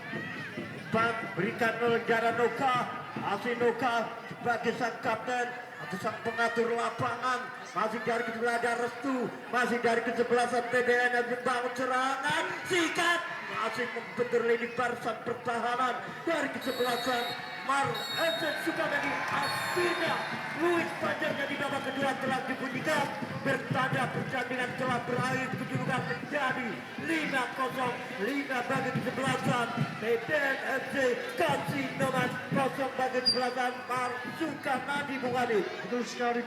umpan berikan oleh Jara Noka. Asli Noka sebagai sang kapten atau sang pengatur lapangan, masih dari kesebelasan Restu, masih dari kesebelasan PBN yang membangun serangan, sikat masih membentur lini barisan pertahanan dari kesebelasan Mar FC Sukabumi. Akhirnya Luis Panjangnya di babak kedua telah dibunyikan, bertanda pertandingan telah berakhir, kedudukan menjadi 5-0, 5 bagi kesebelasan PBN FC Kasinoman, 0 bagi kesebelasan Mar Sukabumi. Bung Adi. Betul sekali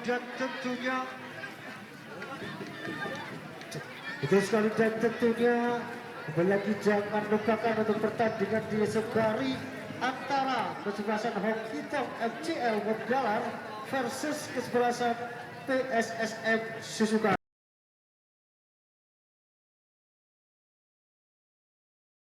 dan tentunya kembali lagi jangan lupakan untuk pertandingan di esok hari antara kesebelasan Hoki Tong FCL Mogalar versus kesebelasan PSSM Susukan.